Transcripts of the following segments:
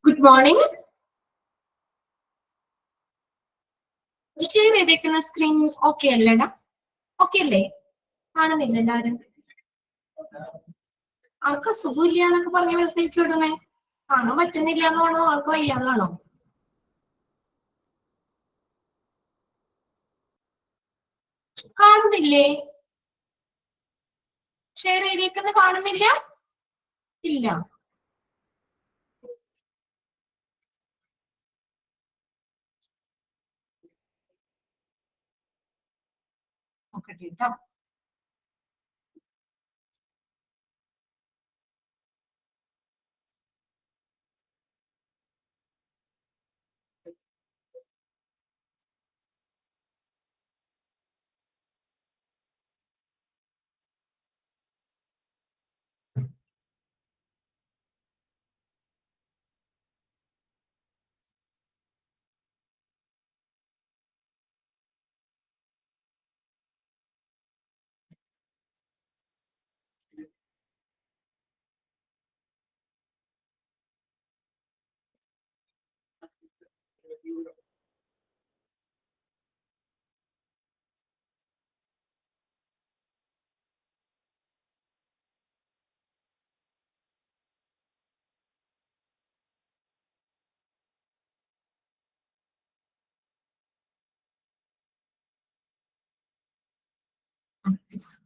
Good morning. Share ചെയ്തേക്കുന്ന screen okay അല്ലേടാ? Okay അല്ലേ? കാണുന്നില്ല എല്ലാവരും? ആർക്കാ സുഖമില്ല എന്നൊക്കെ പറഞ്ഞ് മെസ്സേജ് ഇടണേ? കാണാൻ പറ്റുന്നില്ല എന്നാണോ ആൾക്ക് വയ്യാന്നാണോ? കാണുന്നില്ലേ? ഷെയർ ചെയ്തേക്കുന്ന കാണുന്നില്ല? ഇല്ല. നോക്കട്ടെ കേട്ടോ.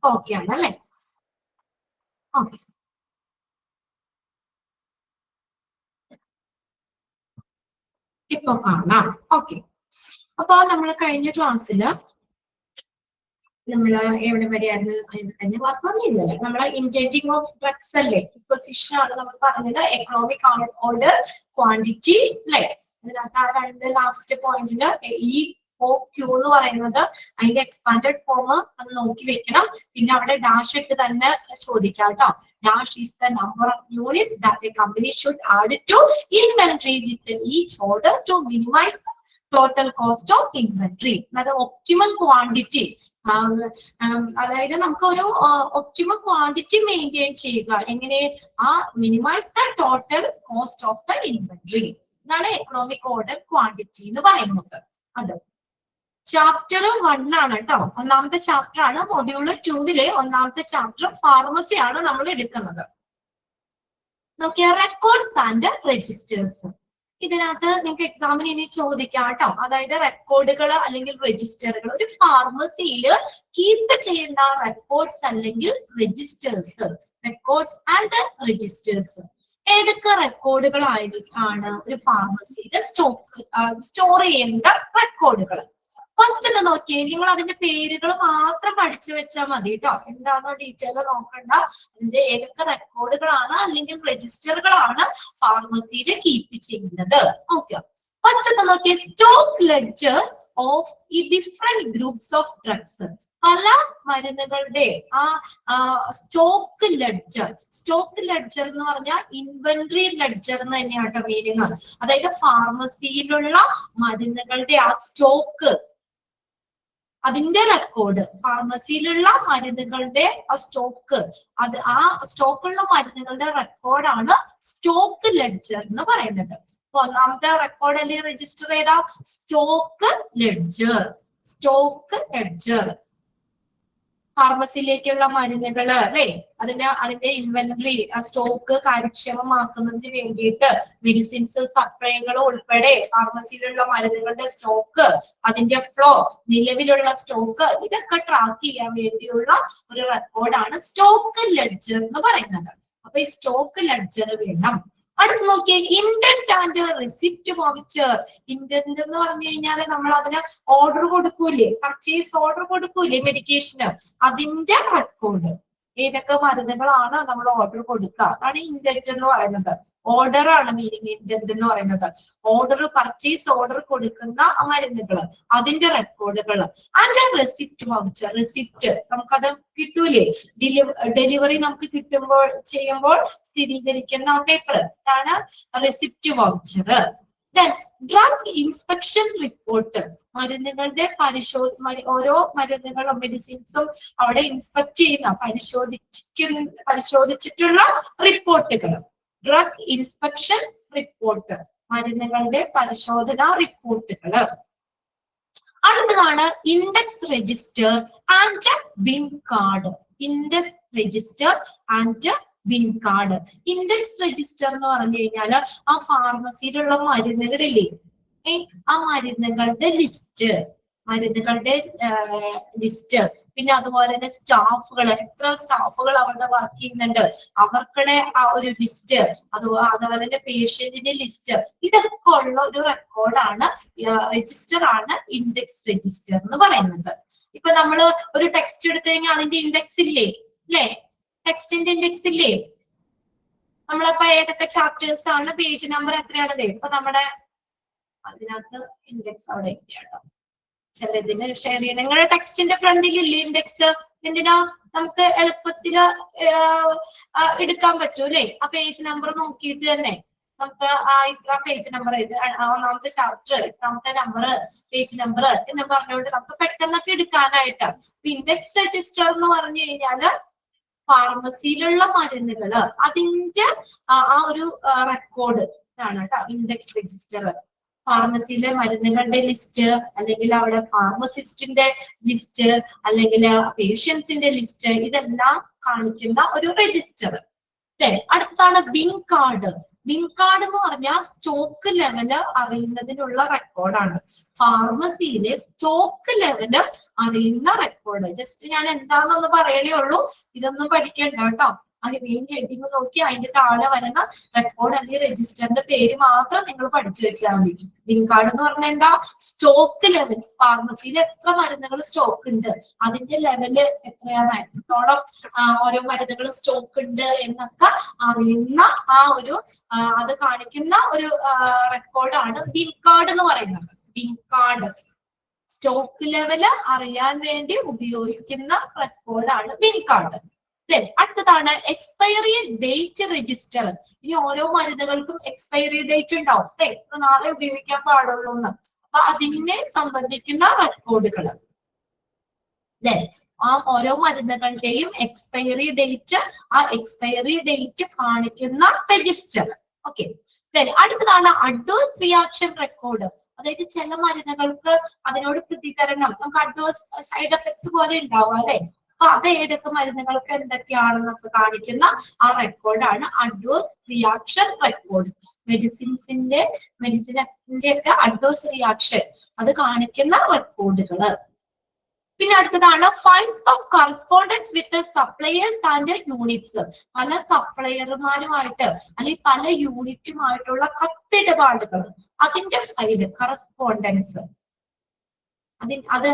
ഓക്കെ ആണല്ലേ? ഓക്കെ. ഇപ്പൊ കാണാം. ഓക്കെ. അപ്പൊ നമ്മൾ കഴിഞ്ഞ ക്ലാസ്സിൽ നമ്മള് എവിടെ വരെയായിരുന്നു? കഴിഞ്ഞ ക്ലാസ് പറഞ്ഞില്ലല്ലേ? നമ്മള് ഇന്റൻറ്റിംഗ് ഓഫ് ഡ്രഗ്സ് അല്ലേ, പൊസിഷൻ ആണ് നമ്മൾ പറഞ്ഞത്. എക്കണോമിക് ഓർഡർ, ക്വാണ്ടിറ്റി അല്ലേ? അതിനകത്ത് രണ്ട് ലാസ്റ്റ് പോയിന്റില് ഈ ക്യൂ എന്ന് പറയുന്നത് അതിന്റെ എക്സ്പാൻഡഡ് ഫോം അത് നോക്കി വെക്കണം. പിന്നെ അവിടെ ഡാഷ് ഇട്ട് തന്നെ ചോദിക്കാം കേട്ടോ. Dash is the number of units that a company should add to inventory with each order to minimise total cost of inventory. അത് ഒപ്റ്റിമൽ ക്വാണ്ടിറ്റി, അതായത് നമുക്ക് ഒരു ഒപ്റ്റിമൽ ക്വാണ്ടിറ്റി മെയിൻറ്റെയിൻ ചെയ്യുക. എങ്ങനെ? ആ minimise the total cost of the inventory. ഇതാണ് economic order quantity എന്ന് പറയുന്നത്. അത് ചാപ്റ്റർ 1 ആണ് കേട്ടോ. ഒന്നാമത്തെ ചാപ്റ്റർ ആണ്. മൊഡ്യൂള് 2 ഒന്നാമത്തെ ചാപ്റ്റർ ഫാർമസി ആണ് നമ്മൾ എടുക്കുന്നത്. നോക്കിയാൽ റെക്കോർഡ്സ് ആൻഡ് രജിസ്റ്റേഴ്സ്. ഇതിനകത്ത് നിങ്ങൾക്ക് എക്സാമിന് ഇനി ചോദിക്കാം കേട്ടോ. അതായത് റെക്കോർഡുകൾ അല്ലെങ്കിൽ രജിസ്റ്ററുകൾ, ഒരു ഫാർമസിയിൽ കീപ്പ് ചെയ്യേണ്ട റെക്കോർഡ്സ് അല്ലെങ്കിൽ രജിസ്റ്റേഴ്സ്. റെക്കോർഡ്സ് ആൻഡ് രജിസ്റ്റേഴ്സ് ഏതൊക്കെ റെക്കോർഡുകളാണ് ഒരു ഫാർമസിയിൽ സ്റ്റോർ ചെയ്യേണ്ട റെക്കോർഡുകൾ? ഫസ്റ്റ് ഒന്ന് നോക്കിയേ, നിങ്ങൾ അതിന്റെ പേരുകൾ മാത്രം പഠിച്ചു വെച്ചാൽ മതി കേട്ടോ. എന്താണോ ഡീറ്റെയിൽ നോക്കണ്ട. അതിന്റെ ഏതൊക്കെ റെക്കോർഡുകളാണ് അല്ലെങ്കിൽ രജിസ്റ്ററുകളാണ് ഫാർമസിയിൽ കീപ്പ് ചെയ്യുന്നത്. ഓക്കെ. ഫസ്റ്റ് ഒന്ന് നോക്കിയേ, സ്റ്റോക്ക് ലെഡ്ജർ ഓഫ് ഈ ഡിഫറെന്റ് ഗ്രൂപ്പ്സ് ഓഫ് ഡ്രഗ്സ്. പല മരുന്നുകളുടെ സ്റ്റോക്ക് ലെഡ്ജർ. സ്റ്റോക്ക് ലെഡ്ജർ എന്ന് പറഞ്ഞാൽ ഇൻവെന്ററി ലെഡ്ജർ എന്ന് തന്നെയാണ് മീനിങ്. അതായത് ഫാർമസിയിലുള്ള മരുന്നുകളുടെ ആ സ്റ്റോക്ക്, അതിന്റെ റെക്കോർഡ്, ഫാർമസിയിലുള്ള മരുന്നുകളുടെ ആ സ്റ്റോക്ക്, അത് ആ സ്റ്റോക്കുള്ള മരുന്നുകളുടെ റെക്കോർഡാണ് സ്റ്റോക്ക് ലെഡ്ജർ എന്ന് പറയുന്നത്. ഒന്നാമത്തെ റെക്കോർഡ് അല്ലെങ്കിൽ രജിസ്റ്റർ ഏതാ? Stock ledger. സ്റ്റോക്ക് ലെഡ്ജർ ഫാർമസിയിലേക്കുള്ള മരുന്നുകൾ അല്ലെ, അതിന്റെ ഇൻവെന്ററി സ്റ്റോക്ക് കാര്യക്ഷമമാക്കുന്നതിന് വേണ്ടിയിട്ട് മെഡിസിൻസ് സപ്ലൈകൾ ഉൾപ്പെടെ ഫാർമസിയിലുള്ള മരുന്നുകളുടെ സ്റ്റോക്ക്, അതിന്റെ ഫ്ലോ, നിലവിലുള്ള സ്റ്റോക്ക്, ഇതൊക്കെ ട്രാക്ക് ചെയ്യാൻ വേണ്ടിയുള്ള ഒരു റെക്കോർഡാണ് സ്റ്റോക്ക് ലെഡ്ജർ എന്ന് പറയുന്നത്. അപ്പൊ ഈ സ്റ്റോക്ക് ലെഡ്ജർ വേണം. അടുത്ത് നോക്കിയേ, indent and receipt voucher. Indent എന്ന് പറഞ്ഞു കഴിഞ്ഞാൽ നമ്മൾ അതിന് ഓർഡർ കൊടുക്കൂലേ, പർച്ചേസ് ഓർഡർ കൊടുക്കൂലേ മെഡിക്കേഷന്, അതിന്റെ റെക്കോർഡ്. ഏതൊക്കെ മരുന്നുകളാണ് നമ്മൾ ഓർഡർ കൊടുക്കുക. അതാണ് ഇന്റന്റ് എന്ന് പറയുന്നത്. ഓർഡർ ആണ് മീനിങ് ഇന്റന്റ് എന്ന് പറയുന്നത്. ഓർഡർ, പർച്ചേസ് ഓർഡർ കൊടുക്കുന്ന മരുന്നുകൾ, അതിന്റെ റെക്കോർഡുകൾ. ആൻഡ് റെസിപ്റ്റ് വൗച്ചർ, റെസിപ്റ്റ് നമുക്കത് കിട്ടൂലേ, ഡെലിവറി നമുക്ക് കിട്ടുമ്പോൾ ചെയ്യുമ്പോൾ സ്ഥിരീകരിക്കുന്ന പേപ്പർ, അതാണ് receipt voucher. Drug inspection report, മരുന്നുകളുടെ ഓരോ മരുന്നുകളും മെഡിസിൻസും അവിടെ ഇൻസ്പെക്ട് ചെയ്യുന്ന പരിശോധിച്ചിട്ടുള്ള റിപ്പോർട്ടുകൾ. ഡ്രഗ് ഇൻസ്പെക്ഷൻ റിപ്പോർട്ട്, മരുന്നുകളുടെ പരിശോധനാ റിപ്പോർട്ടുകൾ. അടുത്തതാണ് index register and bin card. Index register and bin card. Index register എന്ന് പറഞ്ഞു കഴിഞ്ഞാൽ ആ ഫാർമസിയിലുള്ള മരുന്നുകളില്ലേ, ആ മരുന്നുകളുടെ ലിസ്റ്റ്, പിന്നെ അതുപോലെ തന്നെ സ്റ്റാഫുകൾ, എത്ര സ്റ്റാഫുകൾ അവിടെ വർക്ക് ചെയ്യുന്നുണ്ട്, അവർക്കുടെ ആ ഒരു ലിസ്റ്റ്, അതുപോലെ തന്നെ പേഷ്യന്റിന്റെ ലിസ്റ്റ്, ഇതൊക്കെ ഉള്ള ഒരു റെക്കോർഡാണ്, രജിസ്റ്റർ ആണ് ഇൻഡെക്സ് രജിസ്റ്റർ എന്ന് പറയുന്നത്. ഇപ്പൊ നമ്മള് ഒരു ടെക്സ്റ്റ് എടുത്തു കഴിഞ്ഞാൽ അതിന്റെ ഇൻഡെക്സ് ഇല്ലേ, അല്ലേ? ടെക്സ്റ്റിന്റെ ഇൻഡെക്സ് ഇല്ലേ? നമ്മളപ്പോ ഏതൊക്കെ ചാപ്റ്റേഴ്സ് ആണ്, പേജ് നമ്പർ എത്രയാണത്, ഇപ്പൊ നമ്മുടെ അതിനകത്ത് ഇൻഡെക്സ് അവിടെ ഇല്ല. ചിലതിന് ഷെയർ ചെയ്യണം. നിങ്ങളുടെ ടെക്സ്റ്റിന്റെ ഫ്രണ്ടിൽ ഇല്ലേ ഇൻഡെക്സ്? എന്തിനാ? നമുക്ക് എളുപ്പത്തില് എടുക്കാൻ പറ്റൂ അല്ലെ? ആ പേജ് നമ്പർ നോക്കിയിട്ട് തന്നെ നമുക്ക് ഇത്ര പേജ് നമ്പർ, ഒന്നാമത്തെ ചാപ്റ്റർ, എട്ടാമത്തെ നമ്പർ, പേജ് നമ്പർ എന്ന് പറഞ്ഞുകൊണ്ട് നമുക്ക് പെട്ടെന്നൊക്കെ എടുക്കാനായിട്ട്. ഇൻഡെക്സ് രജിസ്റ്റർ എന്ന് പറഞ്ഞു കഴിഞ്ഞാല് ഫാർമസിയിലുള്ള മരുന്നുകള് അതിന്റെ ആ ഒരു റെക്കോർഡ് ആണ് കേട്ടോ ഇൻഡെക്സ് രജിസ്റ്റർ. ഫാർമസിയിലെ മരുന്നുകളുടെ ലിസ്റ്റ്, അല്ലെങ്കിൽ അവിടെ ഫാർമസിസ്റ്റിന്റെ ലിസ്റ്റ്, അല്ലെങ്കിൽ പേഷ്യൻസിന്റെ ലിസ്റ്റ്, ഇതെല്ലാം കാണിക്കുന്ന ഒരു രജിസ്റ്റർ. അടുത്തതാണ് ബിൻ കാർഡ്. ബിൻ കാർഡ് എന്ന് പറഞ്ഞാൽ സ്റ്റോക്ക് ലെവല് അറിയുന്നതിനുള്ള റെക്കോർഡാണ്. ഫാർമസിയിലെ സ്റ്റോക്ക് ലെവല് അറിയുന്ന റെക്കോർഡ്. ജസ്റ്റ് ഞാൻ എന്താണെന്നൊന്ന് പറയണേ ഉള്ളൂ, ഇതൊന്നും പഠിക്കണ്ട കേട്ടോ. അത് മെയിൻ ഹെഡിങ് നോക്കി അതിന്റെ താഴെ വരുന്ന റെക്കോർഡ് അല്ലെങ്കിൽ രജിസ്റ്ററിന്റെ പേര് മാത്രം നിങ്ങൾ പഠിച്ചു വെച്ചാൽ മതി. ബിൻ കാർഡ് എന്ന് പറഞ്ഞാൽ എന്താ? സ്റ്റോക്ക് ലെവൽ, ഫാർമസിയിൽ എത്ര മരുന്നുകൾ സ്റ്റോക്ക് ഉണ്ട്, അതിന്റെ ലെവല് എത്രയാണ്, എത്രത്തോളം ഓരോ മരുന്നുകൾ സ്റ്റോക്ക് ഉണ്ട് എന്നൊക്കെ അറിയുന്ന ആ ഒരു അത് കാണിക്കുന്ന ഒരു റെക്കോർഡാണ് ബിൻ കാർഡ് എന്ന് പറയുന്നത്. ബിൻ കാർഡ് സ്റ്റോക്ക് ലെവല് അറിയാൻ വേണ്ടി ഉപയോഗിക്കുന്ന റെക്കോർഡാണ് ബിൻ കാർഡ്. അടുത്തതാണ് എക്സ്പയറി ഡേറ്റ് രജിസ്റ്റർ. ഇനി ഓരോ മരുന്നുകൾക്കും എക്സ്പയറി ഡേറ്റ് ഉണ്ടാവും, നാളെ ഉപയോഗിക്കാൻ പാടുള്ളൂ എന്ന്. അപ്പൊ അതിനെ സംബന്ധിക്കുന്ന റെക്കോർഡുകൾ, ആ ഓരോ മരുന്നുകളുടെയും എക്സ്പയറി ഡേറ്റ്, ആ എക്സ്പയറി ഡേറ്റ് കാണിക്കുന്ന രജിസ്റ്റർ. ഓക്കെ. അടുത്തതാണ് അഡ്വേഴ്സ് റിയാക്ഷൻ റെക്കോർഡ്. അതായത് ചില മരുന്നുകൾക്ക് അതിനോട് പ്രതികരണം, നമുക്ക് അഡ്വേഴ്സ് സൈഡ് എഫക്ട്സ് പോലെ ഉണ്ടാവും അല്ലെ. അപ്പൊ അത് ഏതൊക്കെ മരുന്നുകൾക്ക് എന്തൊക്കെയാണെന്നൊക്കെ കാണിക്കുന്ന ആ റെക്കോർഡാണ് അഡ്വേഴ്സ് റിയാക്ഷൻ റെക്കോർഡ്. മെഡിസിന്റെ ഒക്കെ അഡ്വേഴ്സ് റിയാക്ഷൻ അത് കാണിക്കുന്ന റെക്കോർഡുകള്. പിന്നെ അടുത്തതാണ് files of correspondence with suppliers and units. പല സപ്ലയർമാരുമായിട്ട് അല്ലെങ്കിൽ പല യൂണിറ്റുമായിട്ടുള്ള കത്തിടപാടുകൾ, അതിന്റെ ഫയല് കറസ്പോണ്ടൻസ്. അത്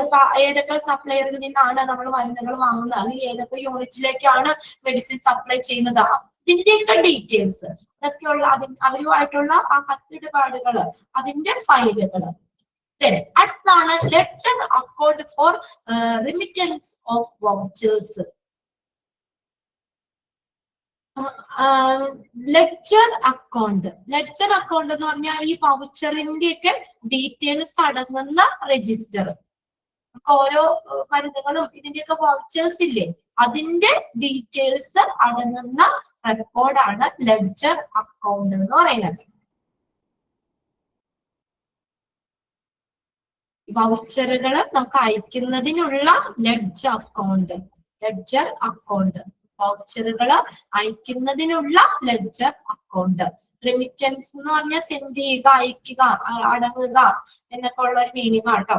ഏതൊക്കെ സപ്ലയറിൽ നിന്നാണ് നമ്മൾ മരുന്നുകൾ വാങ്ങുന്നത്, അല്ലെങ്കിൽ ഏതൊക്കെ യൂണിറ്റിലേക്കാണ് മെഡിസിൻ സപ്ലൈ ചെയ്യുന്നത്, ഇതിന്റെയൊക്കെ ഡീറ്റെയിൽസ്, അതൊക്കെയുള്ള അവരുമായിട്ടുള്ള ആ കത്തിടപാടുകൾ, അതിന്റെ ഫയലുകൾ. അടുത്താണ് ledger account for remittance of vouchers. Ledger account എന്ന് പറഞ്ഞാൽ ഈ വൗച്ചറിന്റെ ഒക്കെ ഡീറ്റെയിൽസ് അടങ്ങുന്ന രജിസ്റ്റർ. ഓരോ മരുന്നുകളും ഇതിന്റെയൊക്കെ വൗച്ചേഴ്സ് ഇല്ലേ, അതിന്റെ ഡീറ്റെയിൽസ് അടങ്ങുന്ന റെക്കോർഡാണ് ലെഡ്ജർ അക്കൗണ്ട് എന്ന് പറയുന്നത്. വൗച്ചറുകൾ നമുക്ക് അയക്കുന്നതിനുള്ള ലെഡ്ജർ അക്കൗണ്ട്, വൗച്ചറുകൾ അയക്കുന്നതിനുള്ള ലെഡ്ജർ അക്കൗണ്ട്. റെമിറ്റൻസ് എന്ന് പറഞ്ഞാൽ സെൻഡ് ചെയ്യുക, അയക്കുക, അടങ്ങുക എന്നൊക്കെ ഉള്ള ഒരു മീനിങ് ആട്ടോ.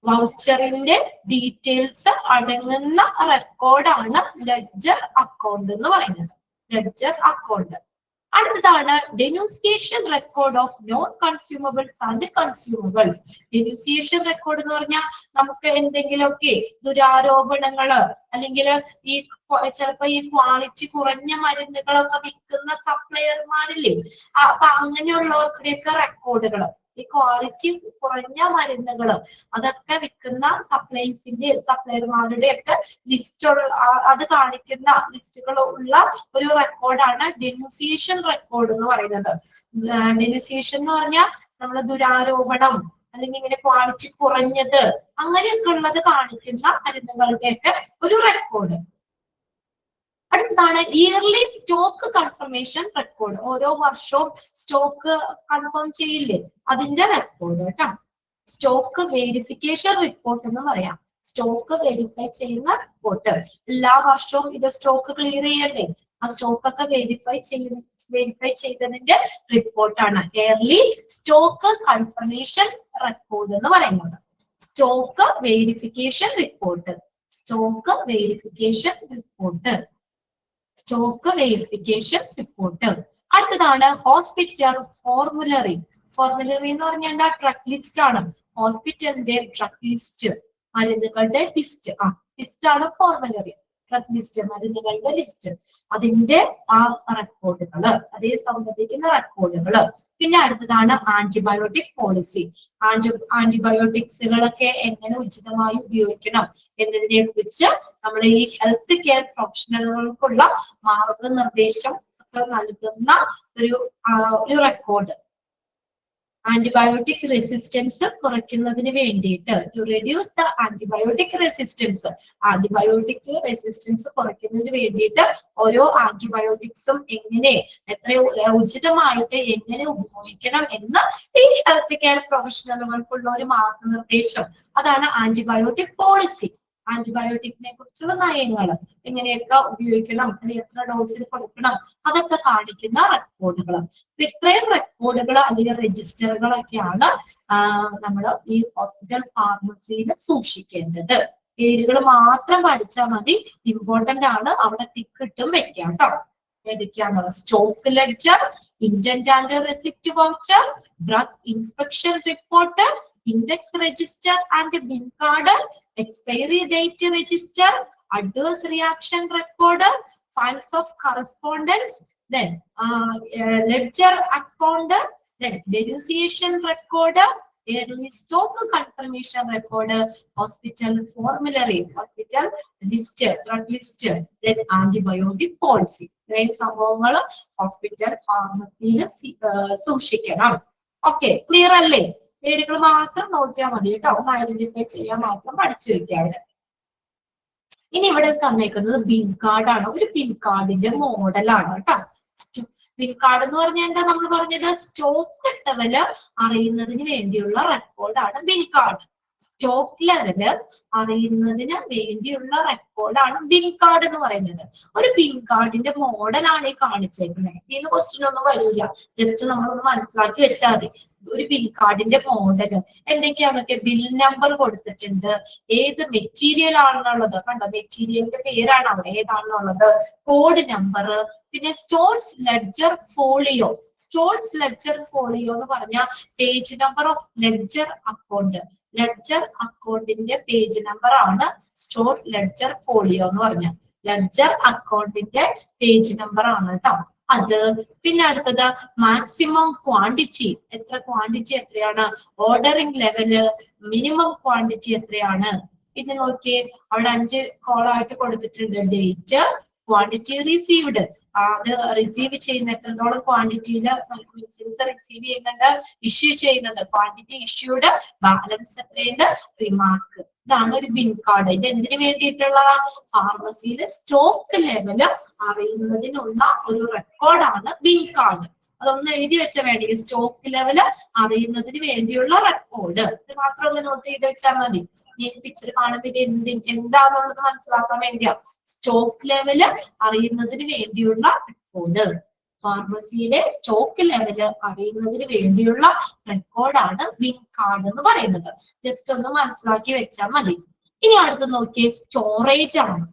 വൗച്ചറിന്റെ ഡീറ്റെയിൽസ് അടങ്ങുന്ന റെക്കോർഡാണ് ലെഡ്ജർ അക്കൗണ്ട് എന്ന് പറയുന്നത്. Ledger account. അടുത്തതാണ് denunciation record of non consumables and consumables. Denunciation record എന്ന് പറഞ്ഞാൽ നമുക്ക് എന്തെങ്കിലുമൊക്കെ ദുരാരോപണങ്ങള് അല്ലെങ്കിൽ ഈ ചിലപ്പോ ഈ ക്വാളിറ്റി കുറഞ്ഞ മരുന്നുകളൊക്കെ വിൽക്കുന്ന സപ്ലയർമാരില്ലേ, അപ്പൊ അങ്ങനെയുള്ളവർക്കുടെയൊക്കെ റെക്കോർഡുകൾ, ഈ ക്വാളിറ്റി കുറഞ്ഞ മരുന്നുകൾ അതൊക്കെ വിൽക്കുന്ന സപ്ലയർമാരുടെ ഒക്കെ ലിസ്റ്റ് അത് കാണിക്കുന്ന ലിസ്റ്റുകൾ ഉള്ള ഒരു റെക്കോർഡാണ് ഡെനൂസിയേഷൻ റെക്കോർഡ് എന്ന് പറയുന്നത്. ഡെനൂസിയേഷൻ എന്ന് പറഞ്ഞാൽ നമ്മൾ ദുരാരോപണം അല്ലെങ്കിൽ ഇങ്ങനെ ക്വാളിറ്റി കുറഞ്ഞത് അങ്ങനെയൊക്കെ ഉള്ളത് കാണിക്കുന്ന മരുന്നുകളുടെയൊക്കെ ഒരു റെക്കോർഡ്. അടുത്താണ് ഇയർലി സ്റ്റോക്ക് കൺഫർമേഷൻ റെക്കോർഡ്. ഓരോ വർഷവും സ്റ്റോക്ക് കൺഫേം ചെയ്യില്ലേ, അതിന്റെ റെക്കോർഡ് കേട്ടോ. സ്റ്റോക്ക് വെരിഫിക്കേഷൻ റിപ്പോർട്ട് എന്ന് പറയാം. സ്റ്റോക്ക് വെരിഫൈ ചെയ്യുന്ന റിപ്പോർട്ട്. എല്ലാ വർഷവും ഇത് സ്റ്റോക്ക് ക്ലിയർ ചെയ്യണ്ടേ, ആ സ്റ്റോക്ക് ഒക്കെ വെരിഫൈ ചെയ്തതിന്റെ റിപ്പോർട്ടാണ് ഇയർലി സ്റ്റോക്ക് കൺഫർമേഷൻ റെക്കോർഡ് എന്ന് പറയുന്നത്. Stock verification report, stock verification report, stock verification report. അടുത്തതാണ് ഹോസ്പിറ്റൽ ഫോർമുലറി. ഫോർമുലറി എന്ന് പറഞ്ഞാൽ എന്താ? ട്രക്ക് ലിസ്റ്റ് ആണ്. ഹോസ്പിറ്റലിന്റെ ട്രക്ക് ലിസ്റ്റ്, മരുന്നുകളുടെ ലിസ്റ്റ്, ലിസ്റ്റ് ആണ് ഫോർമുലറി. ട്രക്ക് ലിസ്റ്റ്, മരുന്നുകളുടെ ലിസ്റ്റ്, അതിന്റെ ആ റെക്കോർഡുകള്, അതേ സംബന്ധിക്കുന്ന റെക്കോർഡുകള്. പിന്നെ അടുത്തതാണ് ആന്റിബയോട്ടിക് പോളിസി. ആന്റിബയോട്ടിക്സുകളൊക്കെ എങ്ങനെ ഉചിതമായി ഉപയോഗിക്കണം എന്നതിനെ കുറിച്ച് നമ്മൾ ഈ ഹെൽത്ത് കെയർ പ്രൊഫഷണലുകൾക്കുള്ള മാർഗനിർദ്ദേശം ഒക്കെ നൽകുന്ന ഒരു റെക്കോർഡ്. ആന്റിബയോട്ടിക് റെസിസ്റ്റൻസ് കുറയ്ക്കുന്നതിന് വേണ്ടിയിട്ട്, to reduce the antibiotic resistance, antibiotic resistance കുറയ്ക്കുന്നതിന് വേണ്ടിയിട്ട് ഓരോ ആന്റിബയോട്ടിക്സും എങ്ങനെ എത്ര ഉചിതമായിട്ട് എങ്ങനെ ഉപയോഗിക്കണം എന്ന് ഈ ഹെൽത്ത് കെയർ പ്രൊഫഷണലുകൾക്കുള്ള ഒരു മാർഗനിർദ്ദേശം. അതാണ് ആന്റിബയോട്ടിക് പോളിസി. ആന്റിബയോട്ടിക്കിനെ കുറിച്ചുള്ള നയങ്ങൾ, എങ്ങനെയൊക്കെ ഉപയോഗിക്കണം, അല്ലെങ്കിൽ എത്ര ഡോസിൽ കൊടുക്കണം, അതൊക്കെ കാണിക്കുന്ന റെക്കോർഡുകൾ. ഇത്രയും റെക്കോർഡുകൾ അല്ലെങ്കിൽ രജിസ്റ്ററുകളൊക്കെയാണ് നമ്മൾ ഈ ഹോസ്പിറ്റൽ ഫാർമസിയിൽ സൂക്ഷിക്കേണ്ടത്. പേരുകൾ മാത്രം പഠിച്ചാൽ മതി, ഇമ്പോർട്ടന്റ് ആണ്, അവിടെ ടിക്കിട്ടും വെക്കാം കേട്ടോ. ഏതൊക്കെയാണുള്ളത്? Stock ledger, indent and receipt voucher, drug inspection report, index register and bin card, expiry date register, adverse reaction record, files of correspondence, then ledger account, then denunciation record, yearly stock confirmation record, hospital formulary, hospital list, drug list, then antibiotic policy. ഇത്രയും സംഭവങ്ങൾ hospital ഫാർമസിയിൽ സൂക്ഷിക്കണം. Okay, clear അല്ലേ? പേരുകൾ മാത്രം നോക്കിയാൽ മതി കേട്ടോ, ഒന്ന് ഐഡന്റിഫൈ ചെയ്യാൻ മാത്രം പഠിച്ചു വെക്കാം. ഇനി ഇവിടെ തന്നേക്കുന്നത് ബിൻ കാർഡ് ആണ്. ഒരു ബിൻ കാർഡിന്റെ മോഡലാണ് കേട്ടോ. ബിൻ കാർഡ് എന്ന് പറഞ്ഞാൽ എന്താ? നമ്മൾ പറഞ്ഞത് സ്റ്റോക്ക് ലെവല് അറിയുന്നതിന് വേണ്ടിയുള്ള റെക്കോർഡാണ് ബിൻ കാർഡ്. സ്റ്റോക്ക് ലെവല് അറിയുന്നതിന് വേണ്ടിയുള്ള റെക്കോർഡാണ് ബിൻ കാർഡ് എന്ന് പറയുന്നത്. ഒരു ബിൻ കാർഡിന്റെ മോഡലാണ് ഈ കാണിച്ചേക്കുന്നത്. ഇതിന് ക്വസ്റ്റ്യൻ ഒന്നും വരില്ല, ജസ്റ്റ് നമ്മളൊന്ന് മനസ്സിലാക്കി വെച്ചാൽ മതി. ഒരു ബിൻ കാർഡിന്റെ മോഡൽ എന്തൊക്കെയാണെന്നൊക്കെ, ബിൽ നമ്പർ കൊടുത്തിട്ടുണ്ട്, ഏത് മെറ്റീരിയൽ ആണെന്നുള്ളത് കണ്ടോ, മെറ്റീരിയലിന്റെ പേരാണ് അവിടെ ഏതാണെന്നുള്ളത്, കോഡ് നമ്പർ, പിന്നെ stores ledger folio. Stores ledger folio എന്ന് പറഞ്ഞാൽ page number of ledger account. Ledger അക്കൗണ്ടിന്റെ പേജ് നമ്പർ ആണ് സ്റ്റോർ ലെഡ്ജർ ഫോളിയോ എന്ന് പറഞ്ഞാൽ. ലെഡ്ജർ അക്കൗണ്ടിന്റെ പേജ് നമ്പർ ആണ് കേട്ടോ അത്. പിന്നെ അടുത്തത് മാക്സിമം ക്വാണ്ടിറ്റി, ക്വാണ്ടിറ്റി എത്രയാണ്, ഓർഡറിംഗ് ലെവല്, മിനിമം ക്വാണ്ടിറ്റി എത്രയാണ്. പിന്നെ നോക്കിയേ, അവിടെ 5 കോളായിട്ട് കൊടുത്തിട്ടുണ്ട്. ഡേറ്റ്, ക്വാണ്ടിറ്റി റിസീവ്ഡ്, അത് റിസീവ് ചെയ്യുന്ന എത്രത്തോളം ക്വാണ്ടിറ്റിയില് മെഡിസിൻസ് റിസീവ് ചെയ്യുന്നുണ്ട്, ഇഷ്യൂ ചെയ്യുന്നത്, ക്വാണ്ടിറ്റി ഇഷ്യൂഡ്, ബാലൻസ് എത്രയുണ്ട്, റിമാർക്ക്. ഇതാണ് ഒരു ബിൻ കാർഡ്. ഇത് എന്തിനു വേണ്ടിയിട്ടുള്ള? ഫാർമസിയിലെ സ്റ്റോക്ക് ലെവല് അറിയുന്നതിനുള്ള ഒരു റെക്കോർഡാണ് ബിൻ കാർഡ്. അതൊന്ന് എഴുതി വെച്ച വേണ്ടി, സ്റ്റോക്ക് ലെവല് അറിയുന്നതിന് വേണ്ടിയുള്ള റെക്കോർഡ്. ഇത് മാത്രം ഒന്ന് നോട്ട് ചെയ്ത് വെച്ചാൽ മതി. ഈ പിക്ചർ കാണുമ്പോൾ ഇത് എന്താണെന്നുള്ളത് മനസ്സിലാക്കാൻ വേണ്ടിയാ. സ്റ്റോക്ക് ലെവല് അറിയുന്നതിന് വേണ്ടിയുള്ള റെക്കോർഡ്, ഫാർമസിയിലെ സ്റ്റോക്ക് ലെവല് അറിയുന്നതിന് വേണ്ടിയുള്ള റെക്കോർഡാണ് ബിൻ കാർഡ് എന്ന് പറയുന്നത്. ജസ്റ്റ് ഒന്ന് മനസ്സിലാക്കി വെച്ചാൽ മതി. ഇനി അടുത്ത് നോക്കിയേ, സ്റ്റോറേജ് ആണ്.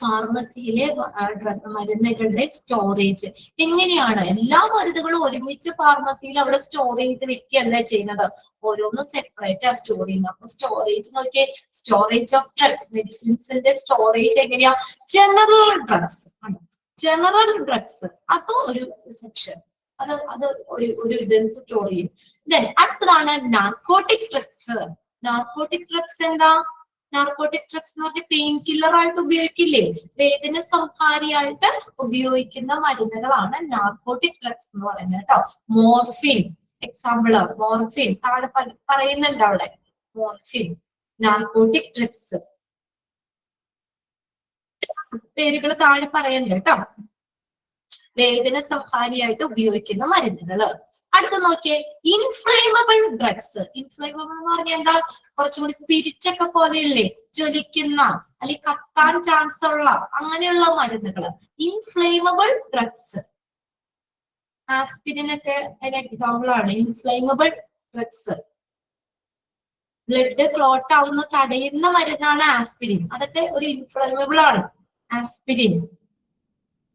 ഫാർമസിയിലെ മരുന്നുകളുടെ സ്റ്റോറേജ് എങ്ങനെയാണ്? എല്ലാ മരുന്നുകളും ഒരുമിച്ച് ഫാർമസിയിൽ അവിടെ സ്റ്റോർ ചെയ്ത് വെക്കുകയല്ല ചെയ്യുന്നത്, ഓരോന്നും സെപ്പറേറ്റ് ആ സ്റ്റോർ ചെയ്യുന്നത്. അപ്പൊ സ്റ്റോറേജ് നോക്കിയേ, സ്റ്റോറേജ് ഓഫ് ഡ്രഗ്സ്, മെഡിസിൻസിന്റെ സ്റ്റോറേജ് എങ്ങനെയാ? ജനറൽ ഡ്രഗ്സ് ആണ്. ജനറൽ ഡ്രഗ്സ് അത് ഒരു സെക്ഷൻ, അത് ഒരു ഇത് സ്റ്റോർ ചെയ്യും. ദെൻ അടുത്തതാണ് നാർക്കോട്ടിക് ഡ്രഗ്സ്. നാർക്കോട്ടിക് ഡ്രഗ്സ് എന്താ? നാർക്കോട്ടിക് ഡ്രഗ്സ് എന്ന് പറഞ്ഞാൽ പെയിൻ കില്ലർ ആയിട്ട് ഉപയോഗിക്കില്ലേ, വേദന സംഹാരിയായിട്ട് ഉപയോഗിക്കുന്ന മരുന്നുകളാണ് നാർക്കോട്ടിക് ഡ്രഗ്സ് എന്ന് പറയുന്നത് കേട്ടോ. മോർഫിൻ എക്സാമ്പിള്, മോർഫിൻ താഴെ പറയുന്നുണ്ട് അവിടെ, മോർഫിൻ നാർക്കോട്ടിക് ഡ്രഗ്സ് പേരുകൾ താഴെ പറയുന്നുണ്ട് കേട്ടോ. വേദന സംഹാരിയായിട്ട് ഉപയോഗിക്കുന്ന മരുന്നുകള്. അടുത്ത നോക്കിയേ, ഇൻഫ്ലേമബിൾ ഡ്രഗ്സ്. ഇൻഫ്ലേമബിൾ എന്ന് പറഞ്ഞാൽ എന്താ? കുറച്ചുകൂടി സ്പിരിറ്റൊക്കെ പോലെയല്ലേ, ജ്വലിക്കുന്ന അല്ലെങ്കിൽ കത്താൻ ചാൻസ് ഉള്ള അങ്ങനെയുള്ള മരുന്നുകള് ഇൻഫ്ലേമബിൾ ഡ്രഗ്സ്. ആസ്പിരിൻ ഒക്കെ അതിന് എക്സാമ്പിൾ ആണ് ഇൻഫ്ലേമബിൾ ഡ്രഗ്സ്. ബ്ലഡ് ക്ലോട്ട് ആവുന്ന തടയുന്ന മരുന്നാണ് ആസ്പിരിൻ, അതൊക്കെ ഒരു ഇൻഫ്ലേമബിൾ ആണ്. Aspirin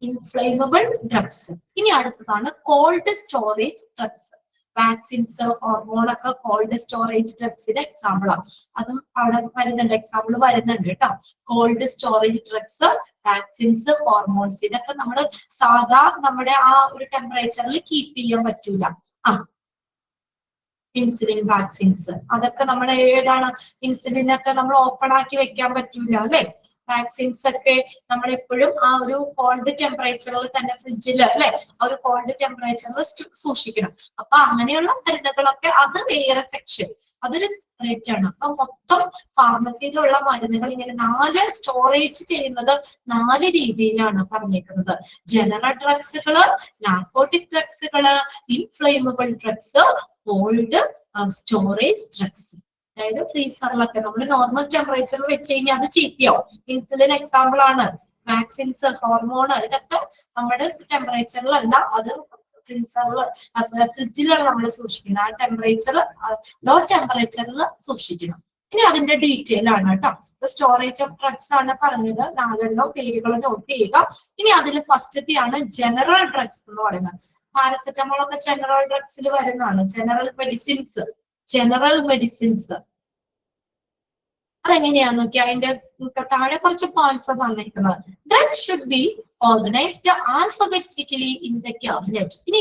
inflammable drugs. ഇനി അടുത്തതാണ് കോൾഡ് സ്റ്റോറേജ് ഡ്രഗ്സ്. വാക്സിൻസ്, ഹോർമോണൊക്കെ കോൾഡ് സ്റ്റോറേജ് ഡ്രഗ്സിന്റെ എക്സാമ്പിൾ ആണ്. അതും അവിടെ വരുന്നുണ്ട്, എക്സാമ്പിൾ വരുന്നുണ്ട് കേട്ടോ. Cold storage drugs, vaccines, hormones ഇതൊക്കെ നമ്മൾ സാധാ നമ്മുടെ ആ ഒരു ടെമ്പറേച്ചറിൽ കീപ്പ് ചെയ്യാൻ പറ്റൂല. ഇൻസുലിൻ വാക്സിൻസ് അതൊക്കെ നമ്മൾ ഏതാണ്? ഇൻസുലിനൊക്കെ നമ്മൾ ഓപ്പൺ ആക്കി വെക്കാൻ പറ്റൂല അല്ലെ. വാക്സിൻസ് ഒക്കെ നമ്മൾ എപ്പോഴും ആ ഒരു കോൾഡ് ടെമ്പറേച്ചറിൽ തന്നെ ഫ്രിഡ്ജിൽ അല്ലെ, ആ ഒരു കോൾഡ് ടെമ്പറേച്ചറിൽ സൂക്ഷിക്കണം. അപ്പൊ അങ്ങനെയുള്ള മരുന്നുകളൊക്കെ അത് വേറെ സെക്ഷൻ, അതൊരു സെപ്പറേറ്റ് ആണ്. അപ്പൊ മൊത്തം ഫാർമസിയിലുള്ള മരുന്നുകൾ ഇങ്ങനെ 4 സ്റ്റോറേജ് ചെയ്യുന്നത് 4 രീതിയിലാണ് പറഞ്ഞേക്കുന്നത്. ജനറൽ ഡ്രഗ്സുകള്, നാർക്കോട്ടിക് ഡ്രഗ്സുകള്, inflammable drugs, cold storage drugs. അതായത് ഫ്രീസറിലൊക്കെ നമ്മൾ നോർമൽ ടെമ്പറേച്ചറിൽ വെച്ച് കഴിഞ്ഞാൽ അത് ചീത്തയാവും. ഇൻസുലിൻ എക്സാമ്പിൾ ആണ്. വാക്സിൻസ്, ഹോർമോൺ ഇതൊക്കെ നമ്മുടെ ടെമ്പറേച്ചറിലല്ല, അത് ഫ്രിഡ്ജിലാണ് നമ്മൾ സൂക്ഷിക്കുന്നത്. ആ ടെമ്പറേച്ചർ ലോ ടെമ്പറേച്ചറിൽ സൂക്ഷിക്കണം. ഇനി അതിന്റെ ഡീറ്റെയിൽ ആണ് കേട്ടോ. സ്റ്റോറേജ് ഓഫ് ഡ്രഗ്സ് ആണ് പറഞ്ഞത്, 4 പേരുകൾ നോട്ട് ചെയ്യുക. ഇനി അതിൽ ഫസ്റ്റത്തെയാണ് ജനറൽ ഡ്രഗ്സ് എന്ന് പറയുന്നത്. പാരസെറ്റമോൾ ഒക്കെ ജനറൽ ഡ്രഗ്സിൽ വരുന്നതാണ്. ജനറൽ മെഡിസിൻസ്, ജനറൽ മെഡിസിൻസ് അതെങ്ങനെയാന്ന് നോക്കി, അതിന്റെ താഴെ കുറച്ച് പോയിന്റ്സ് തന്നിരിക്കുന്നത്. That should be organised alphabetically in the cabinet. ഇനി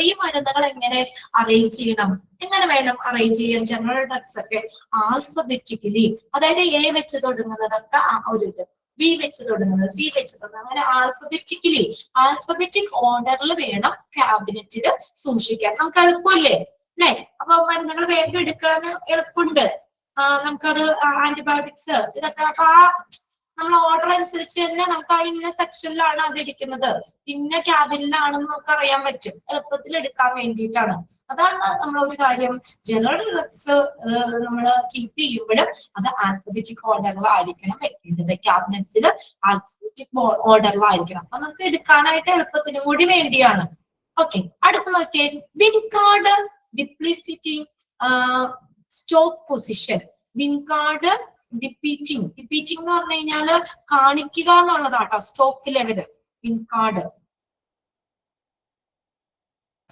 ഈ മരുന്നുകൾ എങ്ങനെ അറേഞ്ച് ചെയ്യണം, എങ്ങനെ വേണം അറേഞ്ച് ചെയ്യാൻ? ജനറൽ ഡ്രഗ്സ് ഒക്കെ ആൽഫബറ്റിക്കലി, അതായത് എ വെച്ച് തുടങ്ങുന്നതൊക്കെ ഒരു ഇത്, ബി വെച്ച് തുടങ്ങുന്നത്, സി വെച്ച് തുടങ്ങുന്നത്, അങ്ങനെ ആൽഫബറ്റിക്കലി ആൽഫബറ്റിക് ഓർഡറിൽ വേണം ക്യാബിനറ്റിൽ സൂക്ഷിക്കാൻ. നമുക്ക് എളുപ്പമില്ലേ അല്ലെ? അപ്പൊ മരുന്നുകൾ വേഗം എടുക്കാൻ എളുപ്പമുണ്ട്. നമുക്കത് ആന്റിബയോട്ടിക്സ് ഇതൊക്കെ അപ്പൊ ആ നമ്മൾ ഓർഡർ അനുസരിച്ച് തന്നെ നമുക്ക് ആ ഇന്ന സെക്ഷനിലാണ് അത് ഇരിക്കുന്നത്, ഇന്ന ക്യാബിനിലാണെന്ന് നമുക്ക് അറിയാൻ പറ്റും, എളുപ്പത്തിൽ എടുക്കാൻ വേണ്ടിയിട്ടാണ്. അതാണ് നമ്മൾ ഒരു കാര്യം, ജനറൽ ഡ്രഗ്സ് നമ്മൾ കീപ്പ് ചെയ്യുമ്പോഴും അത് ആൽഫബറ്റിക് ഓർഡറിലായിരിക്കണം വെക്കേണ്ടത്. ക്യാബിനറ്റ്സിൽ ആൽഫബറ്റിക് ഓർഡറിലായിരിക്കണം. അപ്പൊ നമുക്ക് എടുക്കാനായിട്ട് എളുപ്പത്തിനും കൂടി വേണ്ടിയാണ്. ഓക്കെ, അടുത്ത് നോക്കിയേ, വിൻകാർഡ് ഡിപ്ലിസിറ്റി സ്റ്റോക്ക് പൊസിഷൻ. വിൻകാർഡ് ഡിപ്പീറ്റിംഗ്, ഡിപ്പീറ്റിംഗ് എന്ന് പറഞ്ഞു കഴിഞ്ഞാല് കാണിക്കുക എന്നുള്ളതാട്ടോ stock level. Bin card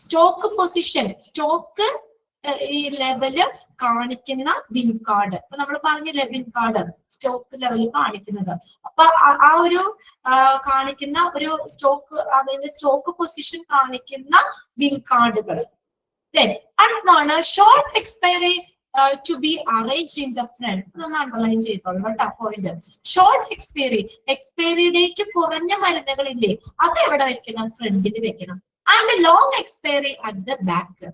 stock position, stock ഈ ലെവല് കാണിക്കുന്ന വിൻകാർഡ്. അപ്പൊ നമ്മൾ പറഞ്ഞില്ലേ വിൻകാർഡ് സ്റ്റോക്ക് ലെവല് കാണിക്കുന്നത്. അപ്പൊ ആ ഒരു കാണിക്കുന്ന ഒരു സ്റ്റോക്ക്, അതായത് സ്റ്റോക്ക് പൊസിഷൻ കാണിക്കുന്ന വിൻകാർഡുകൾ. അടുത്തതാണ് short expiry to be arranged in the front. അതൊന്ന് അണ്ടർലൈൻ ചെയ്തോളൂ കേട്ടോ point. Short expiry, expiry date കുറഞ്ഞ മരുന്നുകളില്ലേ അത് എവിടെ വെക്കണം? ഫ്രണ്ടിൽ വെക്കണം. And long expiry at the back,